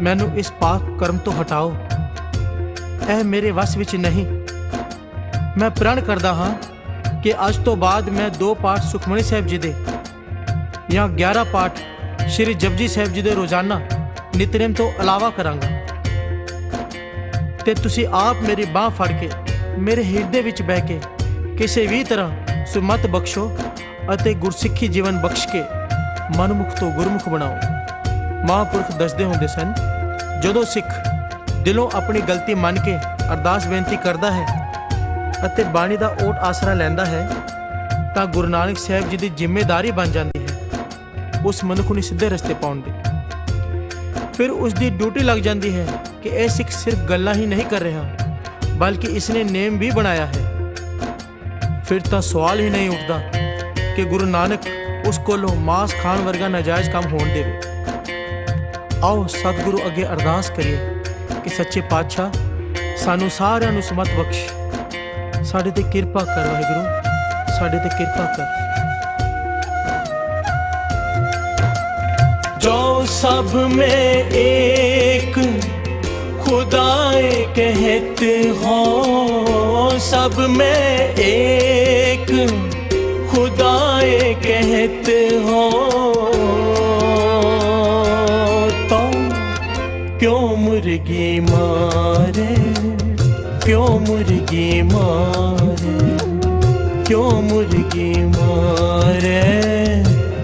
मैनू इस पाप कर्म तो हटाओ, यह मेरे वस विच नहीं। मैं प्रण करदा हाँ कि अज तो बाद मैं 2 पाठ सुखमनी साहिब जी दे या 11 पाठ श्री जपजी साहिब जी दे रोजाना नितनेम तो अलावा करांगा। ते तुसी आप मेरी बाह फड़ के मेरे हिरदे विच बह के किसी भी तरह सुमत बख्शो अते गुरसिੱਖੀ जीवन बख्श के मनमुख तो गुरमुख बनाओ। महापुरख दसदे होंदे सन, जदों सिख दिलों अपनी गलती मन के अरदास बेनती करता है अते बाणी दा ओट आसरा लैंदा है तां गुरु नानक साहिब जी की जिम्मेदारी बन जाती है उस मनुख नूं सीधे रस्ते पाउण दी। फिर उसकी ड्यूटी लग जाती है कि यह सिख सिर्फ गल्लां ही नहीं कर रहा बल्कि इसने नेम भी बनाया है। फिर तो सवाल ही नहीं उठता कि गुरु नानक उस कोलों मांस खान वर्गा नाजायज़ काम होण देवे। आओ सतगुरु अगे अरदास करिए कि सच्चे पातशाह सानू सारिआं नूं समत बख्श, साडे ते किरपा कर वाहिगुरू, साडे ते किरपा कर। जो सब में एक खुदाए कहते हो, सब में एक खुदाए कहते हो, तो क्यों मुर्गी मारे, क्यों मुर्गी मारे, क्यों मुर्गी मारे,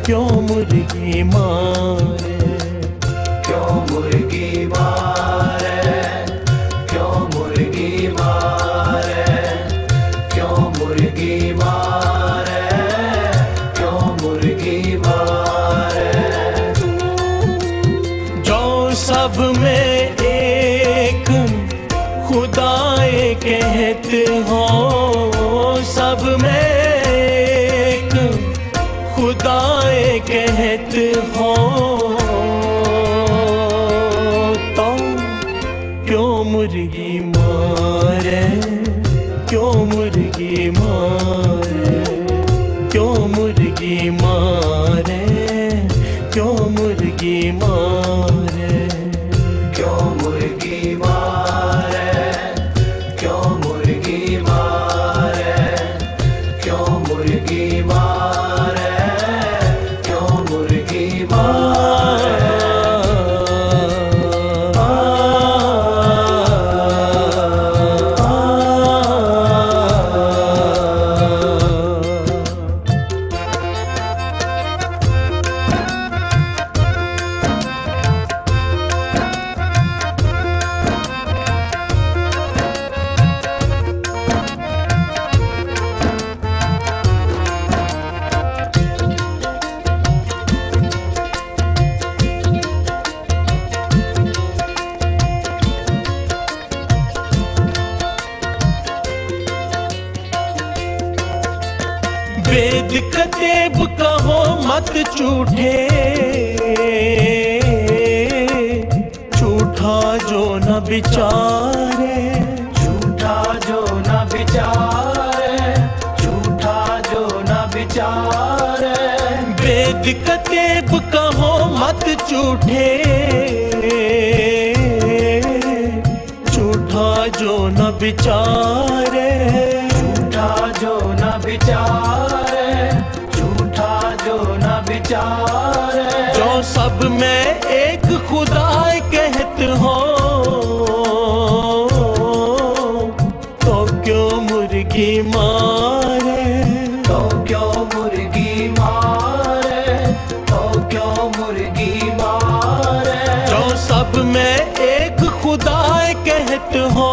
क्यों मुर्गी मारे, क्यों मुर्गी मारे, क्यों मुर्गी मारे, क्यों मुर्गी मारे, क्यों मुर्गी मारे। जो सब में एक खुदाए कहते हो, सब में एक खुदाए कहते हो, तो क्यों मुर्गी मारे, क्यों मुर्गी मारे, क्यों मुर्गी मारे, क्यों मुर्गी मारे, क्यों मुर्गी मारे, क्यों मुर्गी मारे, क्यों मुर्गी मारे, क्यों मुर्गी मारे। वेद कतेब कहो मत झूठे, झूठा जो न विचारे, झूठा जो न विचारे, झूठा जो न विचारे। वेद कतेब कहो मत झूठे, झूठा जो न विचारे, झूठा जो न विचारे, झूठा जो न विचारे। जो सब में एक खुदाए कहते हो, तो क्यों मुर्गी मारे, तो क्यों मुर्गी मारे, तो क्यों मुर्गी मारे। जो सब में एक खुदाए कहते हो,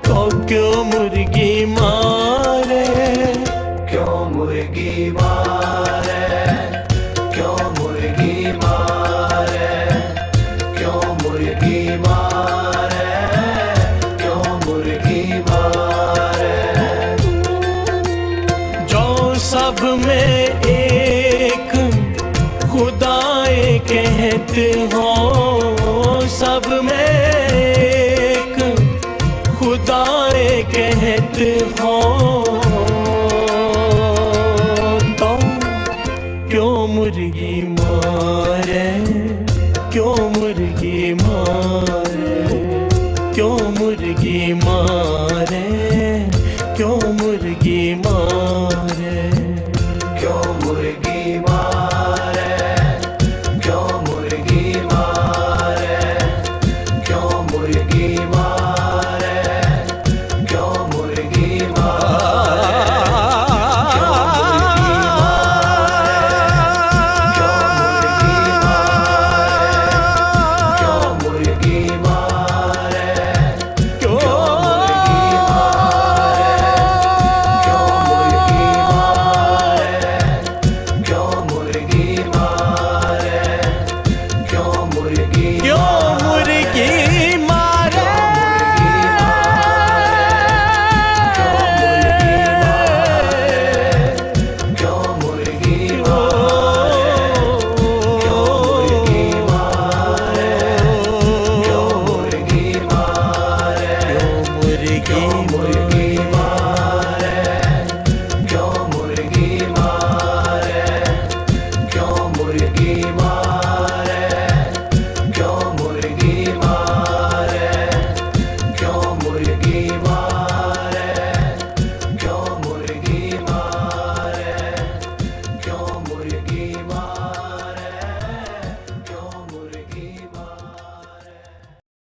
तो क्यों मुर्गी मारे, क्यों मुर्गी मारे, क्यों मुर्गी मारे, क्यों मुर्गी मारे, क्यों मुर्गी मारे। जो सब में एक खुदाए कहते हो, में